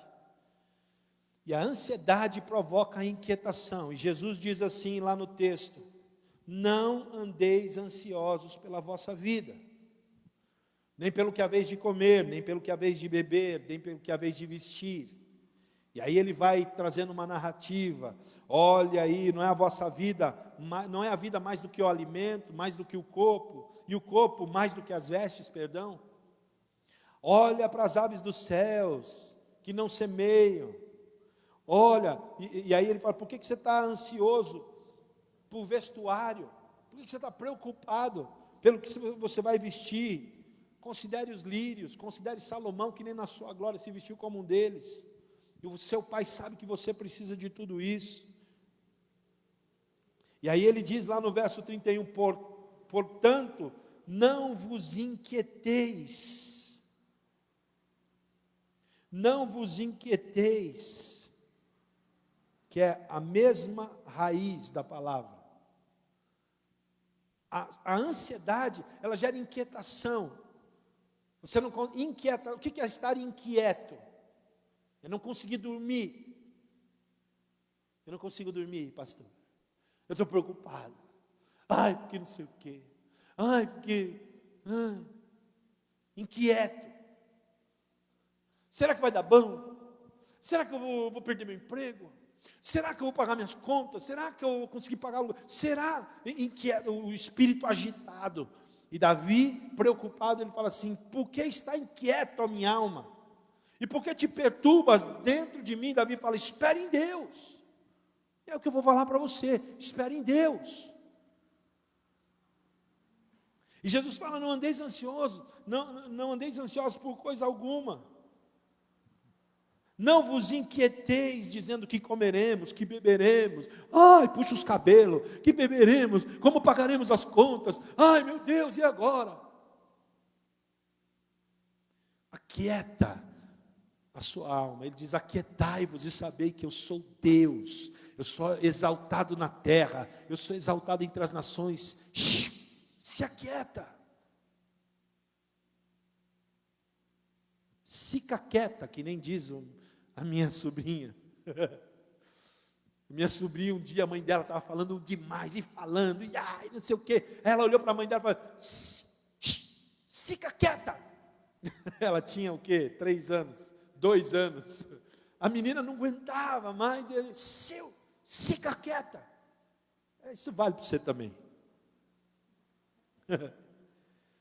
E a ansiedade provoca a inquietação. E Jesus diz assim lá no texto, não andeis ansiosos pela vossa vida, nem pelo que haveis de comer, nem pelo que haveis de beber, nem pelo que haveis de vestir. E aí ele vai trazendo uma narrativa, olha aí, não é a vossa vida, não é a vida mais do que o alimento, mais do que o corpo, e o corpo mais do que as vestes, perdão. Olha para as aves dos céus, que não semeiam. Olha, e aí ele fala, por que você está ansioso por vestuário? Por que você está preocupado pelo que você vai vestir? Considere os lírios, considere Salomão, que nem na sua glória se vestiu como um deles. E o seu pai sabe que você precisa de tudo isso. E aí ele diz lá no verso 31, portanto, não vos inquieteis. Não vos inquieteis, que é a mesma raiz da palavra. A ansiedade, ela gera inquietação. Você não inquieta. O que é estar inquieto? Eu não consegui dormir. Eu não consigo dormir, pastor. Eu estou preocupado. Ai, porque não sei o quê. Ai, porque... inquieto. Será que vai dar bom? Será que eu vou perder meu emprego? Será que eu vou pagar minhas contas? Será que eu vou conseguir pagar o... Será? Inquieto, o espírito agitado. E Davi, preocupado, ele fala assim, por que está inquieto a minha alma? E por que te perturbas dentro de mim? Davi fala, espere em Deus. É o que eu vou falar para você, espere em Deus. E Jesus fala, não andeis ansiosos, não andeis ansiosos por coisa alguma. Não vos inquieteis, dizendo que comeremos, que beberemos. Ai, puxa os cabelos, que beberemos, como pagaremos as contas. Ai, meu Deus, e agora? Aquieta a sua alma. Ele diz, aquietai-vos e sabei que eu sou Deus. Eu sou exaltado na terra, eu sou exaltado entre as nações. Se aquieta. Fica quieta, que nem diz a minha sobrinha. Minha sobrinha, um dia a mãe dela estava falando demais, e falando, e ai, não sei o quê. Ela olhou para a mãe dela e falou, fica quieta. Ela tinha o quê? 3 anos, 2 anos. A menina não aguentava mais, ele, fica quieta. Isso vale para você também.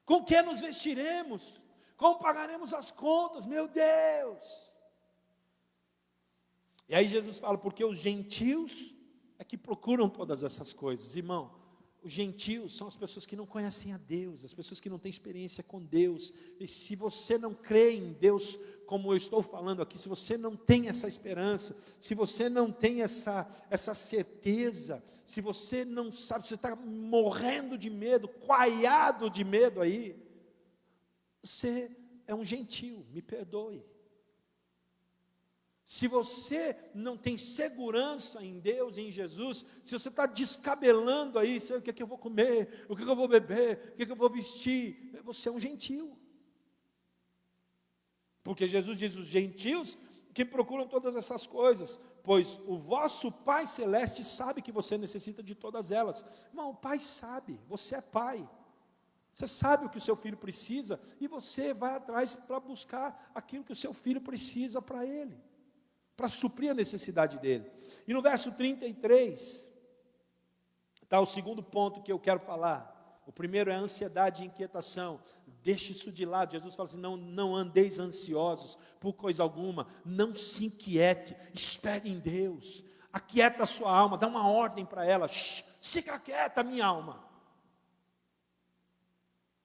Com que nos vestiremos? Como pagaremos as contas? Meu Deus! E aí Jesus fala, porque os gentios é que procuram todas essas coisas. Irmão, os gentios são as pessoas que não conhecem a Deus, as pessoas que não têm experiência com Deus. E se você não crê em Deus, como eu estou falando aqui, se você não tem essa esperança, se você não tem essa certeza, se você não sabe, você está morrendo de medo, coaiado de medo aí, você é um gentio, me perdoe. Se você não tem segurança em Deus e em Jesus, se você está descabelando aí, o que é que eu vou comer, o que é que eu vou beber, o que é que eu vou vestir, você é um gentio. Porque Jesus diz, os gentios que procuram todas essas coisas, pois o vosso Pai Celeste sabe que você necessita de todas elas. Irmão, o Pai sabe, você é pai. Você sabe o que o seu filho precisa, e você vai atrás para buscar aquilo que o seu filho precisa para ele, para suprir a necessidade dele. E no verso 33, está o segundo ponto que eu quero falar. O primeiro é a ansiedade e inquietação. Deixe isso de lado. Jesus fala assim, não andeis ansiosos por coisa alguma, não se inquiete, espere em Deus, aquieta a sua alma, dá uma ordem para ela, fica quieta minha alma.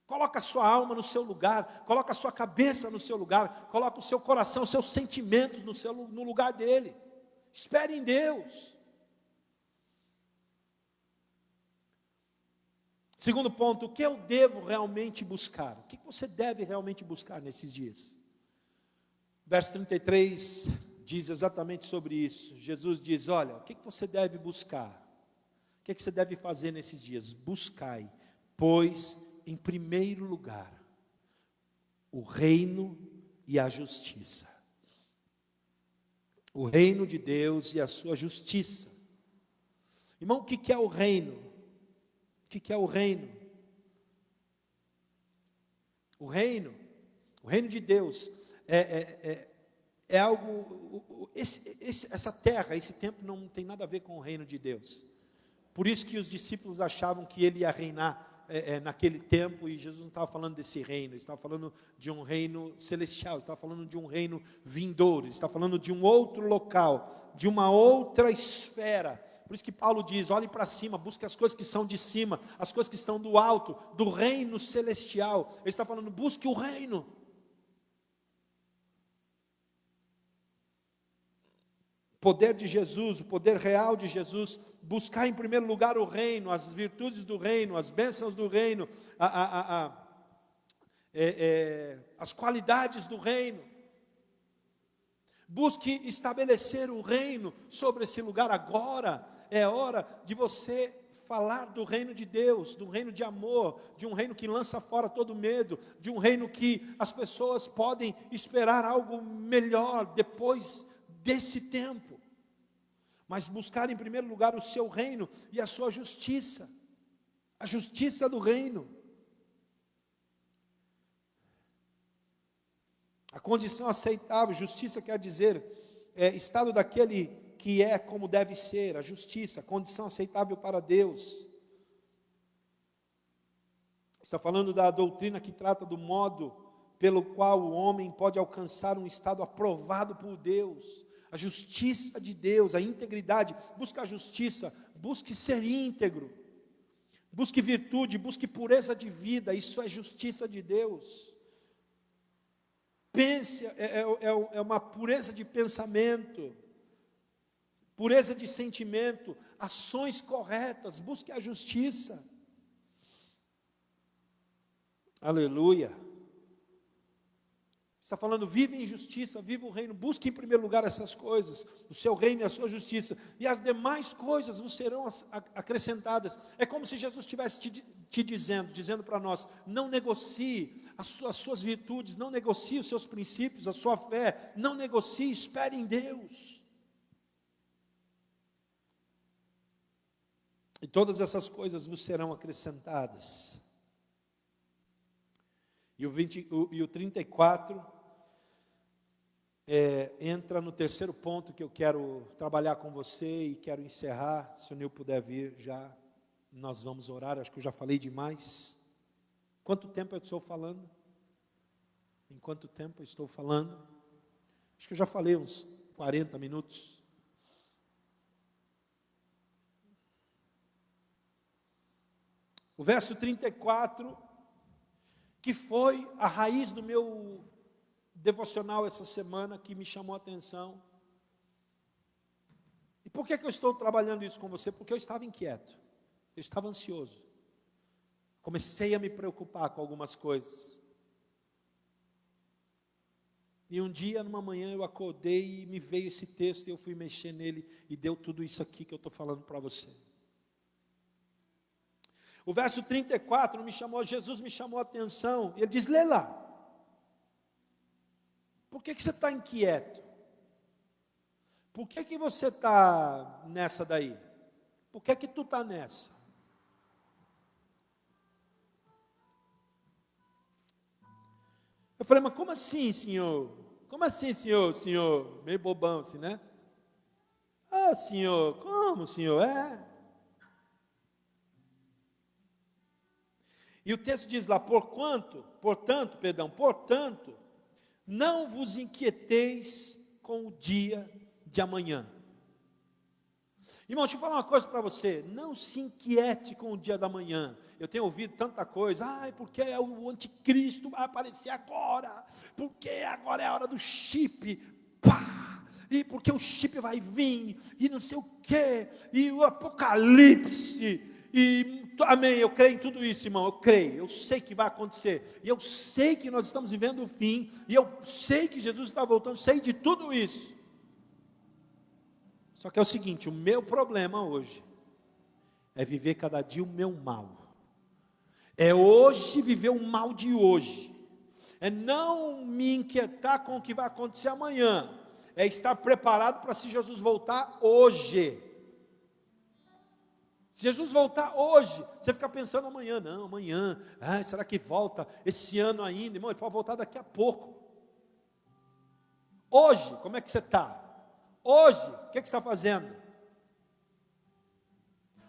Coloca a sua alma no seu lugar, coloca a sua cabeça no seu lugar, coloca o seu coração, os seus sentimentos no lugar dele. Espere em Deus. Segundo ponto, o que eu devo realmente buscar? O que você deve realmente buscar nesses dias? Verso 33 diz exatamente sobre isso. Jesus diz, olha, o que você deve buscar? O que você deve fazer nesses dias? Buscai, pois em primeiro lugar, o reino e a justiça. O reino de Deus e a sua justiça. Irmão, o que é o reino? O que é o reino? O reino de Deus é algo, essa terra, esse tempo não tem nada a ver com o reino de Deus. Por isso que os discípulos achavam que ele ia reinar naquele tempo, e Jesus não estava falando desse reino, ele estava falando de um reino celestial, ele estava falando de um reino vindouro, ele estava falando de um outro local, de uma outra esfera. Por isso que Paulo diz, olhe para cima, busque as coisas que são de cima, as coisas que estão do alto, do reino celestial. Ele está falando, busque o reino. poder de Jesus, o poder real de Jesus, buscar em primeiro lugar o reino, as virtudes do reino, as bênçãos do reino, as qualidades do reino. Busque estabelecer o reino sobre esse lugar agora. É hora de você falar do reino de Deus, do reino de amor, de um reino que lança fora todo medo, de um reino que as pessoas podem esperar algo melhor depois desse tempo. Mas buscar em primeiro lugar o seu reino e a sua justiça, a justiça do reino. A condição aceitável, justiça quer dizer, estado daquele que é como deve ser, a justiça, a condição aceitável para Deus. Está falando da doutrina que trata do modo pelo qual o homem pode alcançar um estado aprovado por Deus, a justiça de Deus, a integridade. Busque a justiça, busque ser íntegro, busque virtude, busque pureza de vida, isso é justiça de Deus. Pense, é uma pureza de pensamento, pureza de sentimento, ações corretas, busque a justiça. Aleluia. Está falando, vive em justiça, viva o reino, busque em primeiro lugar essas coisas, o seu reino e a sua justiça, e as demais coisas vos serão acrescentadas. É como se Jesus estivesse te dizendo para nós, não negocie as suas virtudes, não negocie os seus princípios, a sua fé, não negocie, espere em Deus. E todas essas coisas vos serão acrescentadas. E o 34 entra no terceiro ponto que eu quero trabalhar com você e quero encerrar. Se o Nil puder vir já, nós vamos orar. Acho que eu já falei demais. Quanto tempo eu estou falando? Em quanto tempo eu estou falando? Acho que eu já falei uns 40 minutos. O verso 34, que foi a raiz do meu devocional essa semana, que me chamou a atenção. E por que eu estou trabalhando isso com você? Porque eu estava inquieto, eu estava ansioso. Comecei a me preocupar com algumas coisas. E um dia, numa manhã, eu acordei e me veio esse texto, e eu fui mexer nele, e deu tudo isso aqui que eu estou falando para você. O verso 34 Jesus me chamou a atenção, e ele diz, lê lá. Por que você está inquieto? Por que você está nessa daí? Por que tu está nessa? Eu falei, mas como assim, senhor? Como assim, senhor? Meio bobão assim, né? Ah, senhor, como, senhor? E o texto diz lá, portanto, não vos inquieteis com o dia de amanhã. Irmão, deixa eu falar uma coisa para você, não se inquiete com o dia da manhã. Eu tenho ouvido tanta coisa, porque o anticristo vai aparecer agora, porque agora é a hora do chip, e porque o chip vai vir, e não sei o quê, e o apocalipse, amém, eu creio em tudo isso, irmão, eu creio, eu sei que vai acontecer, e eu sei que nós estamos vivendo o fim, e eu sei que Jesus está voltando, sei de tudo isso. Só que é o seguinte, o meu problema hoje é viver cada dia o meu mal. É hoje viver o mal de hoje. É não me inquietar com o que vai acontecer amanhã. É estar preparado para se Jesus voltar hoje. Se Jesus voltar hoje, você fica pensando amanhã, não, amanhã, será que volta esse ano ainda? Irmão, ele pode voltar daqui a pouco. Hoje, como é que você está? Hoje, o que você está fazendo?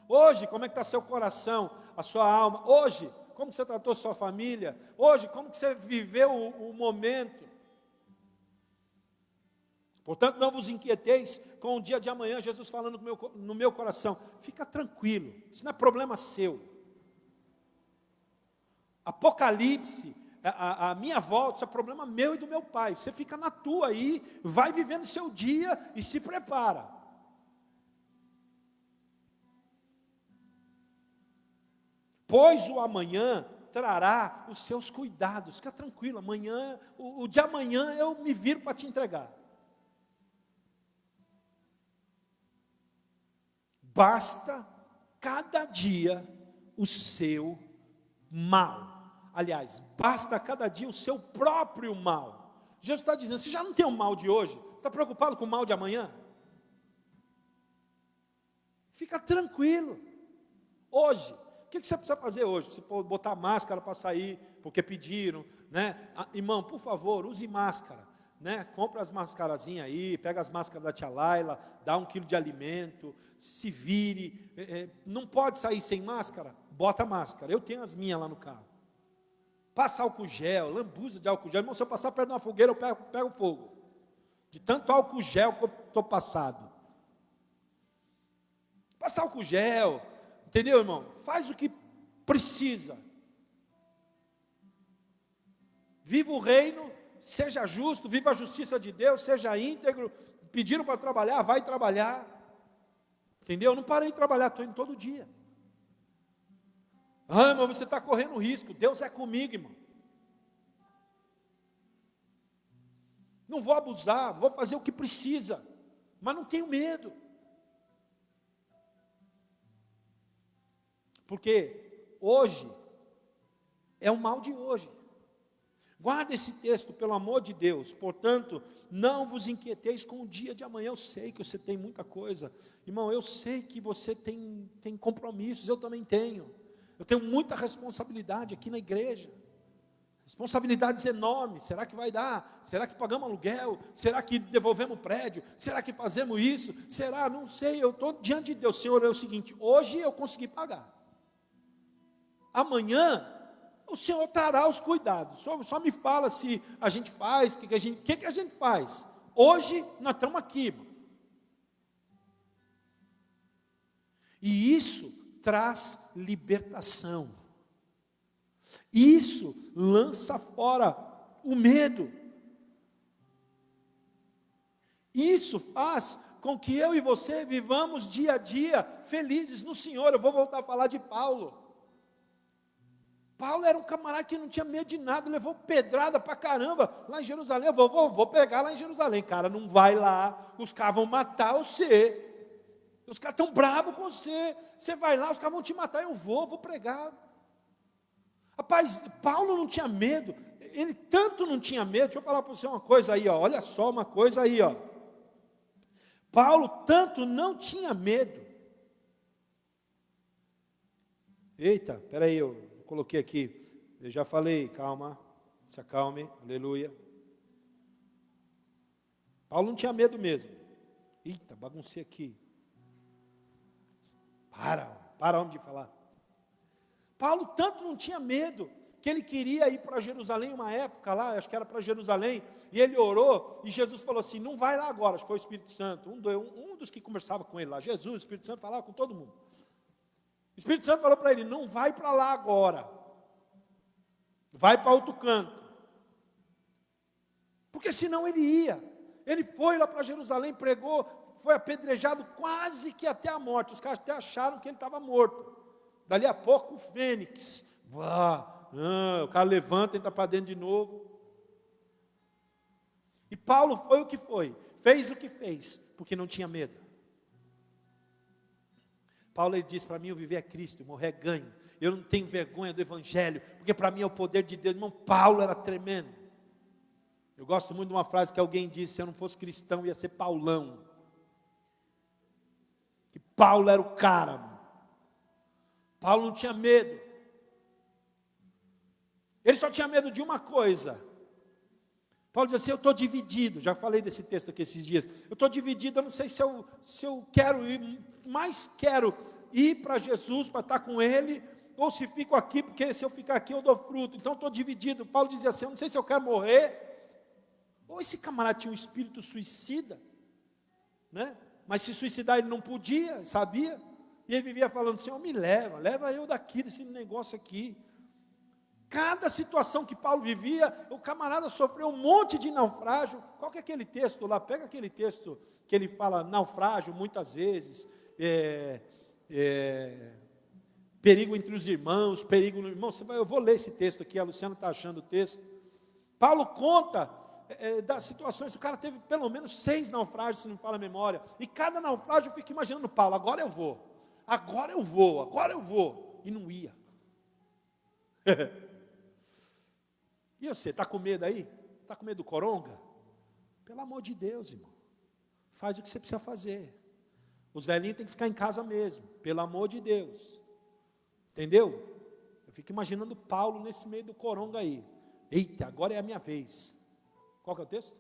Hoje, como é que está seu coração, a sua alma? Hoje, como você tratou sua família? Hoje, como que você viveu o momento? Portanto, não vos inquieteis com o dia de amanhã. Jesus falando no meu coração, fica tranquilo, isso não é problema seu. Apocalipse, a minha volta, isso é problema meu e do meu pai. Você fica na tua aí, vai vivendo seu dia e se prepara. Pois o amanhã trará os seus cuidados. Fica tranquilo, amanhã, o de amanhã eu me viro para te entregar. Basta cada dia o seu mal. Aliás, basta cada dia o seu próprio mal. Jesus está dizendo, você já não tem o mal de hoje? Você está preocupado com o mal de amanhã? Fica tranquilo. Hoje, o que você precisa fazer hoje? Você pode botar máscara para sair, porque pediram, né? Irmão, por favor, use máscara, né? Compra as mascarazinhas aí, pega as máscaras da tia Laila, dá 1 quilo de alimento, se vire. Não pode sair sem máscara? Bota máscara. Eu tenho as minhas lá no carro. Passa álcool gel, lambuza de álcool gel. Irmão, se eu passar perto de uma fogueira, eu pego fogo. De tanto álcool gel que eu estou passado. Passa álcool gel, entendeu, irmão? Faz o que precisa. Viva o reino, seja justo, viva a justiça de Deus, seja íntegro. Pediram para trabalhar, vai trabalhar. Entendeu? Eu não parei de trabalhar, estou indo todo dia. Ah, irmão, você está correndo risco. Deus é comigo, irmão. Não vou abusar, vou fazer o que precisa, mas não tenho medo. Porque hoje é o mal de hoje. Guarda esse texto, pelo amor de Deus. Portanto, não vos inquieteis com o dia de amanhã. Eu sei que você tem muita coisa. Irmão, eu sei que você tem compromissos, eu também tenho. Eu tenho muita responsabilidade aqui na igreja. Responsabilidades enormes. Será que vai dar? Será que pagamos aluguel? Será que devolvemos o prédio? Será que fazemos isso? Será? Não sei. Eu estou diante de Deus. Senhor, é o seguinte, hoje eu consegui pagar. Amanhã, o Senhor trará os cuidados. Só me fala se a gente faz, o que a gente faz. Hoje, nós estamos aqui. Irmão. E isso traz libertação. Isso lança fora o medo. Isso faz com que eu e você vivamos dia a dia felizes no Senhor. Eu vou voltar a falar de Paulo. Paulo era um camarada que não tinha medo de nada, levou pedrada pra caramba lá em Jerusalém. Eu vou pegar lá em Jerusalém. Cara, não vai lá, os caras vão matar você. Os caras estão bravos com você. Você vai lá, os caras vão te matar. Eu vou pregar. Rapaz, Paulo não tinha medo. Ele tanto não tinha medo. Deixa eu falar para você uma coisa aí, ó. Olha só uma coisa aí, ó. Paulo tanto não tinha medo. Eita, peraí, eu coloquei aqui. Eu já falei, calma. Se acalme, aleluia. Paulo não tinha medo mesmo. Eita, baguncei aqui. Para onde de falar. Paulo tanto não tinha medo, que ele queria ir para Jerusalém uma época lá, acho que era para Jerusalém, e ele orou, e Jesus falou assim, não vai lá agora, acho que foi o Espírito Santo, um dos que conversava com ele lá, Jesus, o Espírito Santo falava com todo mundo. O Espírito Santo falou para ele, não vai para lá agora, vai para outro canto. Porque senão ele ia. Ele foi lá para Jerusalém, pregou, foi apedrejado quase que até a morte. Os caras até acharam que ele estava morto. Dali a pouco o fênix. O cara levanta, entra para dentro de novo. E Paulo foi o que foi. Fez o que fez, porque não tinha medo. Paulo ele diz, para mim o viver é Cristo, morrer é ganho. Eu não tenho vergonha do Evangelho, porque para mim é o poder de Deus. Irmão, Paulo era tremendo. Eu gosto muito de uma frase que alguém disse, se eu não fosse cristão, ia ser Paulão. Que Paulo era o cara, mano. Paulo não tinha medo. Ele só tinha medo de uma coisa. Paulo diz assim, eu estou dividido. Já falei desse texto aqui esses dias. Eu estou dividido, eu não sei se eu quero ir, mais quero ir para Jesus, para estar com Ele, ou se fico aqui, porque se eu ficar aqui eu dou fruto. Então eu estou dividido. Paulo dizia assim, eu não sei se eu quero morrer. Ou esse camarada tinha um espírito suicida, né? Mas se suicidar ele não podia, sabia? E ele vivia falando, Senhor, me leva eu daqui, desse negócio aqui. cada situação que Paulo vivia, o camarada sofreu um monte de naufrágio. Qual que é aquele texto lá? Pega aquele texto que ele fala naufrágio muitas vezes, perigo entre os irmãos, perigo no irmão. Eu vou ler esse texto aqui, a Luciana está achando o texto. Paulo conta das situações, o cara teve pelo menos 6 naufrágios, se não me falha a memória, e cada naufrágio eu fico imaginando Paulo, agora eu vou, e não ia. E você, está com medo aí? Está com medo do coronga? Pelo amor de Deus, irmão, faz o que você precisa fazer. Os velhinhos têm que ficar em casa mesmo, pelo amor de Deus. Entendeu? Eu fico imaginando Paulo nesse meio do coronga aí. Eita, agora é a minha vez. Qual que é o texto?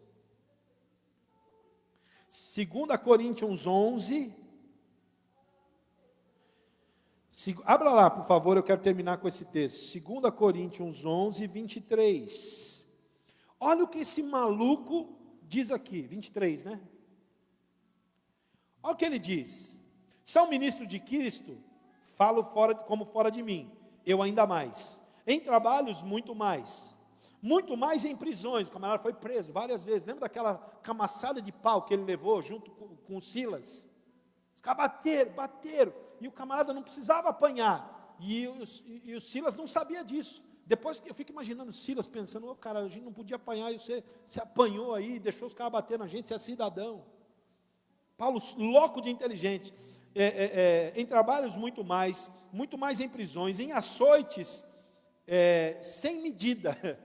2 Coríntios 11. Abra lá, por favor, eu quero terminar com esse texto. 2 Coríntios 11, 23. Olha o que esse maluco diz aqui. 23, né? Olha o que ele diz. São ministro de Cristo, falo como fora de mim. Eu ainda mais. Em trabalhos, muito mais. Muito mais em prisões. O camarada foi preso várias vezes. Lembra daquela camaçada de pau que ele levou junto com o Silas? Os caras bateram. E o camarada não precisava apanhar. E o Silas não sabia disso. Depois eu fico imaginando o Silas pensando, cara, a gente não podia apanhar, e você se apanhou aí, deixou os caras bater na gente, você é cidadão. Paulo, louco de inteligente. Em trabalhos muito mais em prisões, em açoites sem medida.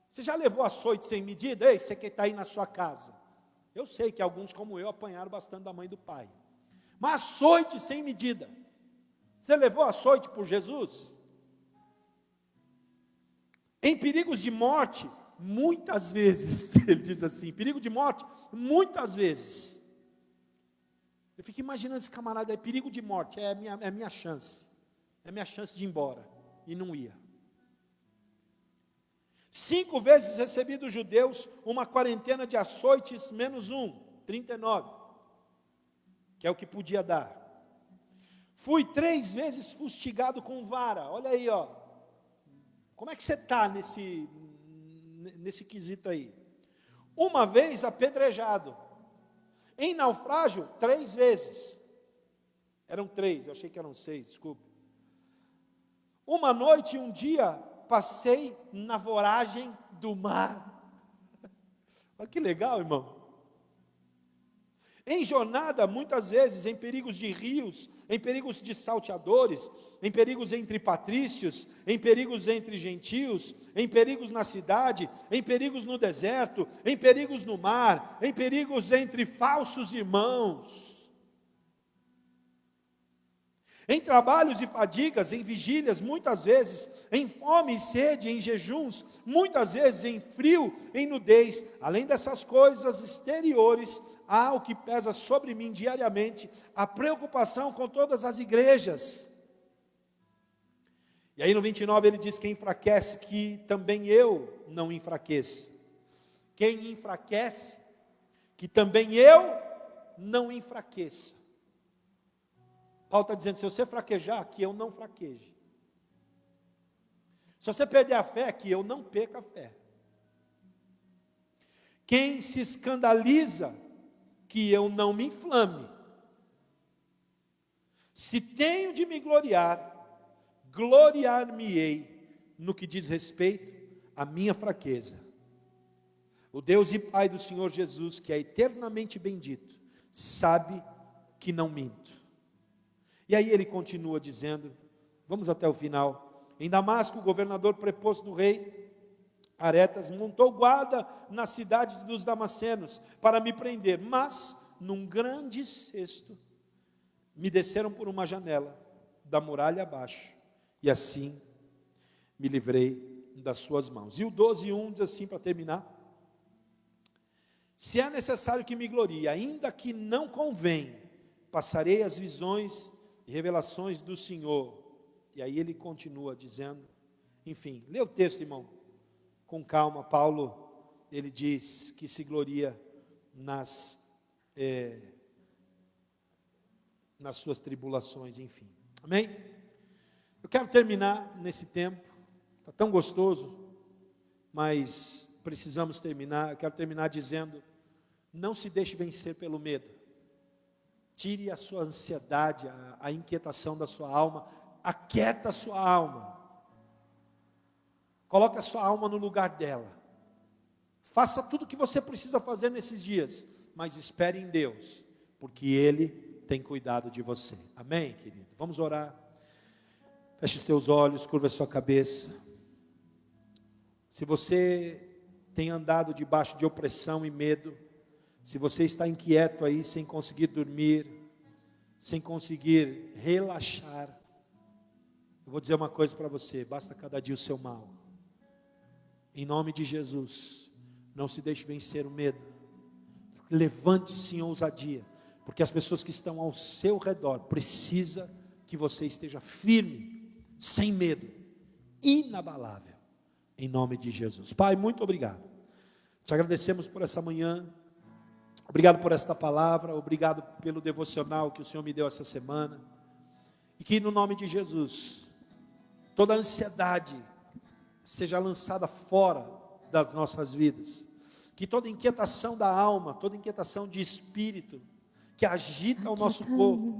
Você já levou açoite sem medida? Ei, você que está aí na sua casa. Eu sei que alguns como eu apanharam bastante da mãe e do pai. Mas açoite sem medida. Você levou açoite por Jesus? Em perigos de morte, muitas vezes, ele diz assim, perigo de morte, muitas vezes. Eu fico imaginando esse camarada, perigo de morte, é a minha chance. É a minha chance de ir embora. E não ia. 5 vezes recebi dos judeus uma quarentena de açoites menos 1, 39, que é o que podia dar. Fui 3 vezes fustigado com vara. Olha aí, ó. Como é que você está nesse quesito aí? Uma vez apedrejado. Em naufrágio, 3 vezes. Eram 3, eu achei que eram 6, desculpa. Uma noite e um dia passei na voragem do mar. Olha que legal, irmão. Em jornada, muitas vezes, em perigos de rios, em perigos de salteadores, em perigos entre patrícios, em perigos entre gentios, em perigos na cidade, em perigos no deserto, em perigos no mar, em perigos entre falsos irmãos. Em trabalhos e fadigas, em vigílias, muitas vezes, em fome e sede, em jejuns, muitas vezes em frio, em nudez. Além dessas coisas exteriores, há o que pesa sobre mim diariamente, a preocupação com todas as igrejas. E aí no 29 ele diz, quem enfraquece, que também eu não enfraqueça. Quem enfraquece, que também eu não enfraqueça. Paulo está dizendo, se você fraquejar, que eu não fraqueje. Se você perder a fé, que eu não perca a fé. Quem se escandaliza, que eu não me inflame. Se tenho de me gloriar, gloriar-me-ei no que diz respeito à minha fraqueza. O Deus e Pai do Senhor Jesus, que é eternamente bendito, sabe que não minto. E aí ele continua dizendo, vamos até o final. Em Damasco, o governador preposto do rei Aretas montou guarda na cidade dos Damascenos para me prender, mas num grande cesto me desceram por uma janela da muralha abaixo, e assim me livrei das suas mãos. E o 12:1 diz assim, para terminar: se é necessário que me glorie, ainda que não convém, passarei as visões e revelações do Senhor. E aí ele continua dizendo, enfim, lê o texto, irmão, com calma. Paulo, ele diz que se gloria nas suas tribulações, enfim, amém? Eu quero terminar nesse tempo Está tão gostoso, mas precisamos terminar. Eu quero terminar dizendo: não se deixe vencer pelo medo. Tire a sua ansiedade, a inquietação da sua alma, aquieta a sua alma. Coloque a sua alma no lugar dela. Faça tudo o que você precisa fazer nesses dias, mas espere em Deus, porque Ele tem cuidado de você. Amém, querido? Vamos orar. Feche os teus olhos, curva a sua cabeça. Se você tem andado debaixo de opressão e medo, se você está inquieto aí, sem conseguir dormir, sem conseguir relaxar, eu vou dizer uma coisa para você: basta cada dia o seu mal. Em nome de Jesus, não se deixe vencer o medo. Levante-se em ousadia, porque as pessoas que estão ao seu redor precisam que você esteja firme, sem medo, inabalável, em nome de Jesus. Pai, muito obrigado. Te agradecemos por essa manhã. Obrigado por esta palavra, obrigado pelo devocional que o Senhor me deu essa semana. E que no nome de Jesus, toda ansiedade seja lançada fora das nossas vidas. Que toda inquietação da alma, toda inquietação de espírito, que agita o nosso corpo,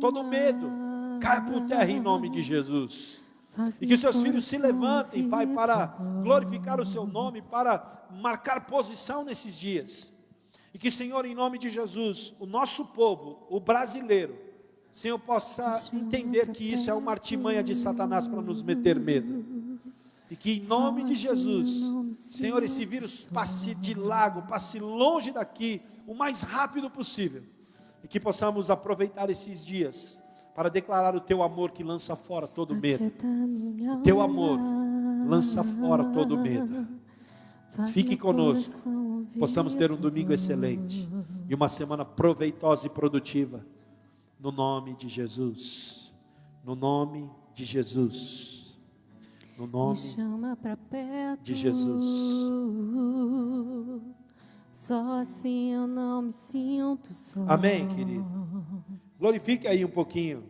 todo medo, caia por terra em nome de Jesus. E que os seus filhos se levantem, Pai, para glorificar o seu nome, para marcar posição nesses dias. E que, Senhor, em nome de Jesus, o nosso povo, o brasileiro, Senhor, possa entender que isso é uma artimanha de Satanás para nos meter medo. E que em nome de Jesus, Senhor, esse vírus passe de largo, passe longe daqui, o mais rápido possível. E que possamos aproveitar esses dias para declarar o Teu amor que lança fora todo medo. O Teu amor lança fora todo medo. Fique conosco, possamos ter um domingo excelente e uma semana proveitosa e produtiva, no nome de Jesus, no nome de Jesus, no nome de Jesus. Só assim eu não me sinto só. Amém, querido. Glorifique aí um pouquinho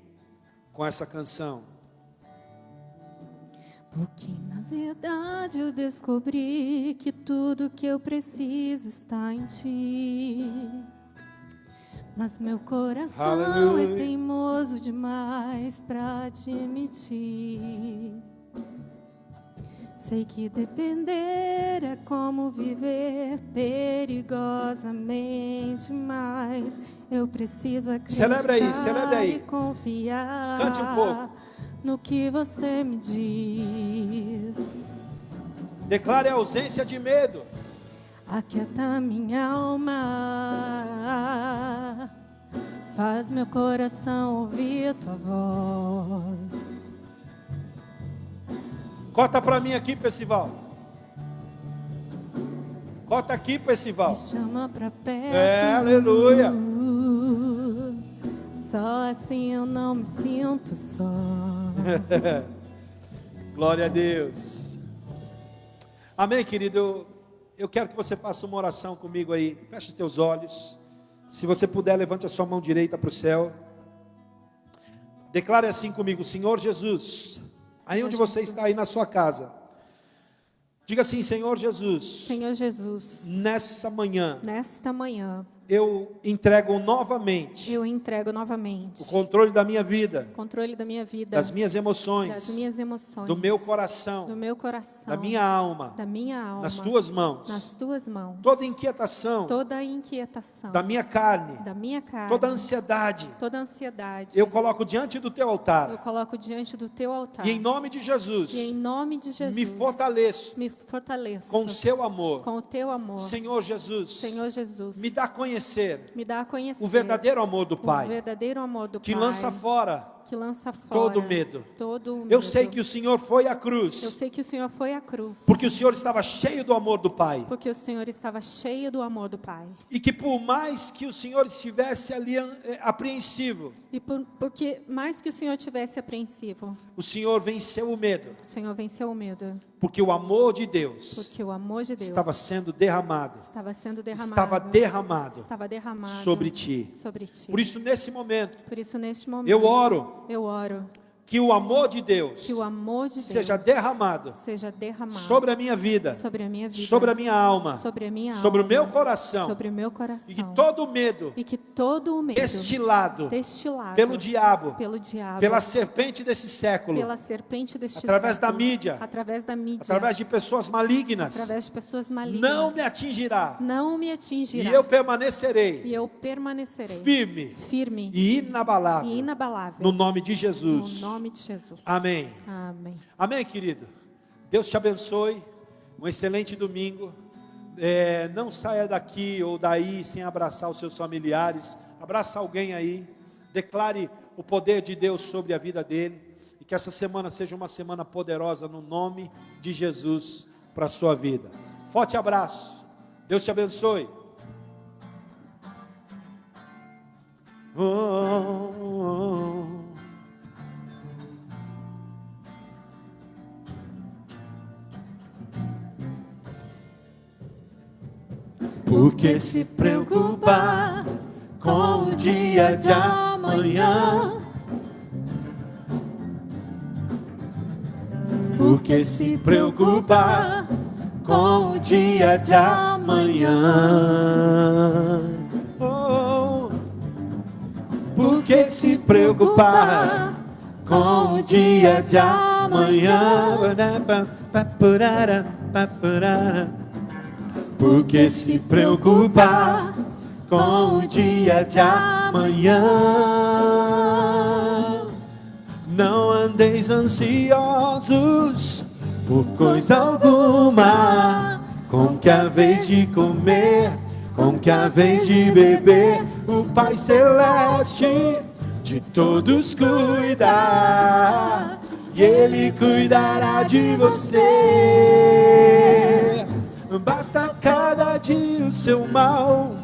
com essa canção. Porque na verdade eu descobri que tudo que eu preciso está em Ti. Mas meu coração Aleluia. é teimoso demais para admitir. Sei que depender é como viver perigosamente, mas eu preciso acreditar Celebre aí. e confiar. Cante um pouco. No que você me diz. Declare a ausência de medo. Aquieta minha alma, faz meu coração ouvir Tua voz. Corta para mim aqui, Percival. Corta aqui, Percival. Me chama pra perto. Aleluia. Só assim eu não me sinto só. Glória a Deus. Amém, querido. Eu quero que você faça uma oração comigo aí. Feche os teus olhos. Se você puder, levante a sua mão direita para o céu. Declare assim comigo: Senhor Jesus, aí onde você está aí na sua casa, diga assim: Senhor Jesus, Senhor Jesus, nesta manhã eu entrego novamente o controle da minha vida, das minhas emoções, do meu coração, da minha alma, nas tuas mãos, toda inquietação, da minha carne, toda ansiedade, eu coloco diante do teu altar, e em nome de Jesus, me fortaleço com o seu amor, Senhor Jesus, me dá a conhecer o verdadeiro amor do Pai, que lança fora todo medo. Eu sei que o Senhor foi à cruz, porque o Senhor estava cheio do amor do Pai, e que por mais que o Senhor estivesse ali apreensivo, porque mais que o Senhor tivesse apreensivo, o Senhor venceu o medo, porque o amor de Deus estava sendo derramado, estava derramado sobre ti. Por isso nesse momento eu oro que o amor de Deus seja derramado sobre a minha vida, sobre a minha alma, sobre o meu coração, e que todo medo destilado pelo diabo, pela serpente desse século, através da mídia, através de pessoas malignas, não me atingirá, e eu permanecerei firme e inabalável, no nome de Jesus. Amém. Amém, querido. Deus te abençoe. Um excelente domingo. Não saia daqui ou daí sem abraçar os seus familiares. Abraça alguém aí. Declare o poder de Deus sobre a vida dele. E que essa semana seja uma semana poderosa no nome de Jesus para a sua vida. Forte abraço. Deus te abençoe. Por que se preocupar com o dia de amanhã? Por que se preocupar com o dia de amanhã? Oh, por que se preocupar com o dia de amanhã? Por que se preocupar com o dia de amanhã? Não andeis ansiosos por coisa alguma, com que a vez de comer, com que a vez de beber, o Pai Celeste de todos cuida, e Ele cuidará de você. Basta cada dia o seu mal,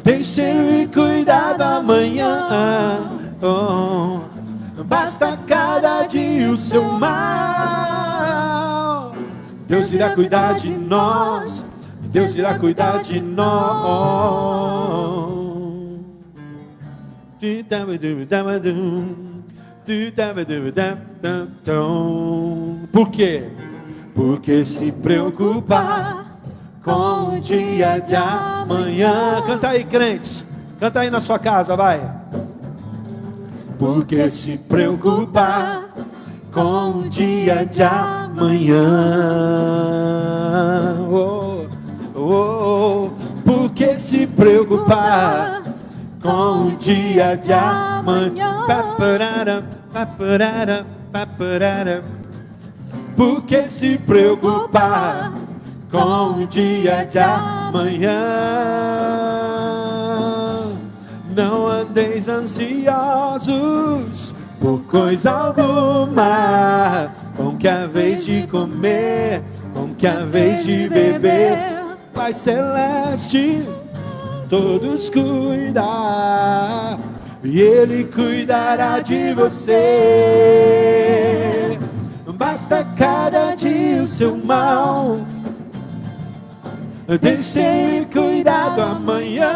deixe Ele cuidar da manhã. Oh, basta cada dia o seu mal, Deus irá cuidar de nós, Deus irá cuidar de nós. Por quê? Porque se preocupar com o dia de amanhã. Canta aí, crente. Canta aí na sua casa, vai. Porque se preocupar com o dia de amanhã. Oh, oh, oh. Porque se preocupar com o dia de amanhã. Por que se preocupar com o dia de amanhã? Não andeis ansiosos por coisa alguma, com que a vez de comer, com que a vez de beber, Pai Celeste todos cuida, e Ele cuidará de você. Basta cada dia o seu mal, deixe Ele cuidar do amanhã.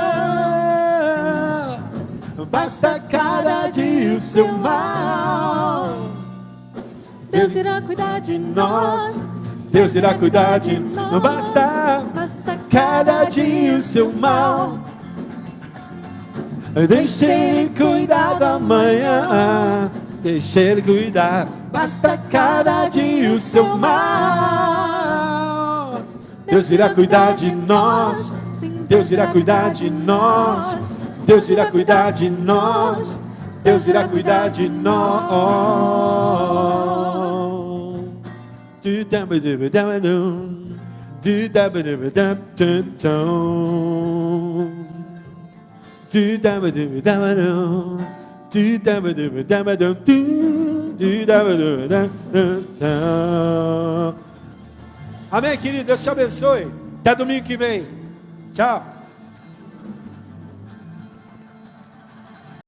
Basta cada dia o seu mal, Deus irá cuidar de nós, Deus irá cuidar de nós. Basta cada dia o seu mal, deixe Ele cuidar do amanhã. Deixe Ele cuidar. Basta cada dia o seu mal, Deus irá cuidar de nós, Deus irá cuidar de nós, Deus irá cuidar de nós, Deus irá cuidar de nós. Amém, querido? Deus te abençoe. Até domingo que vem. Tchau.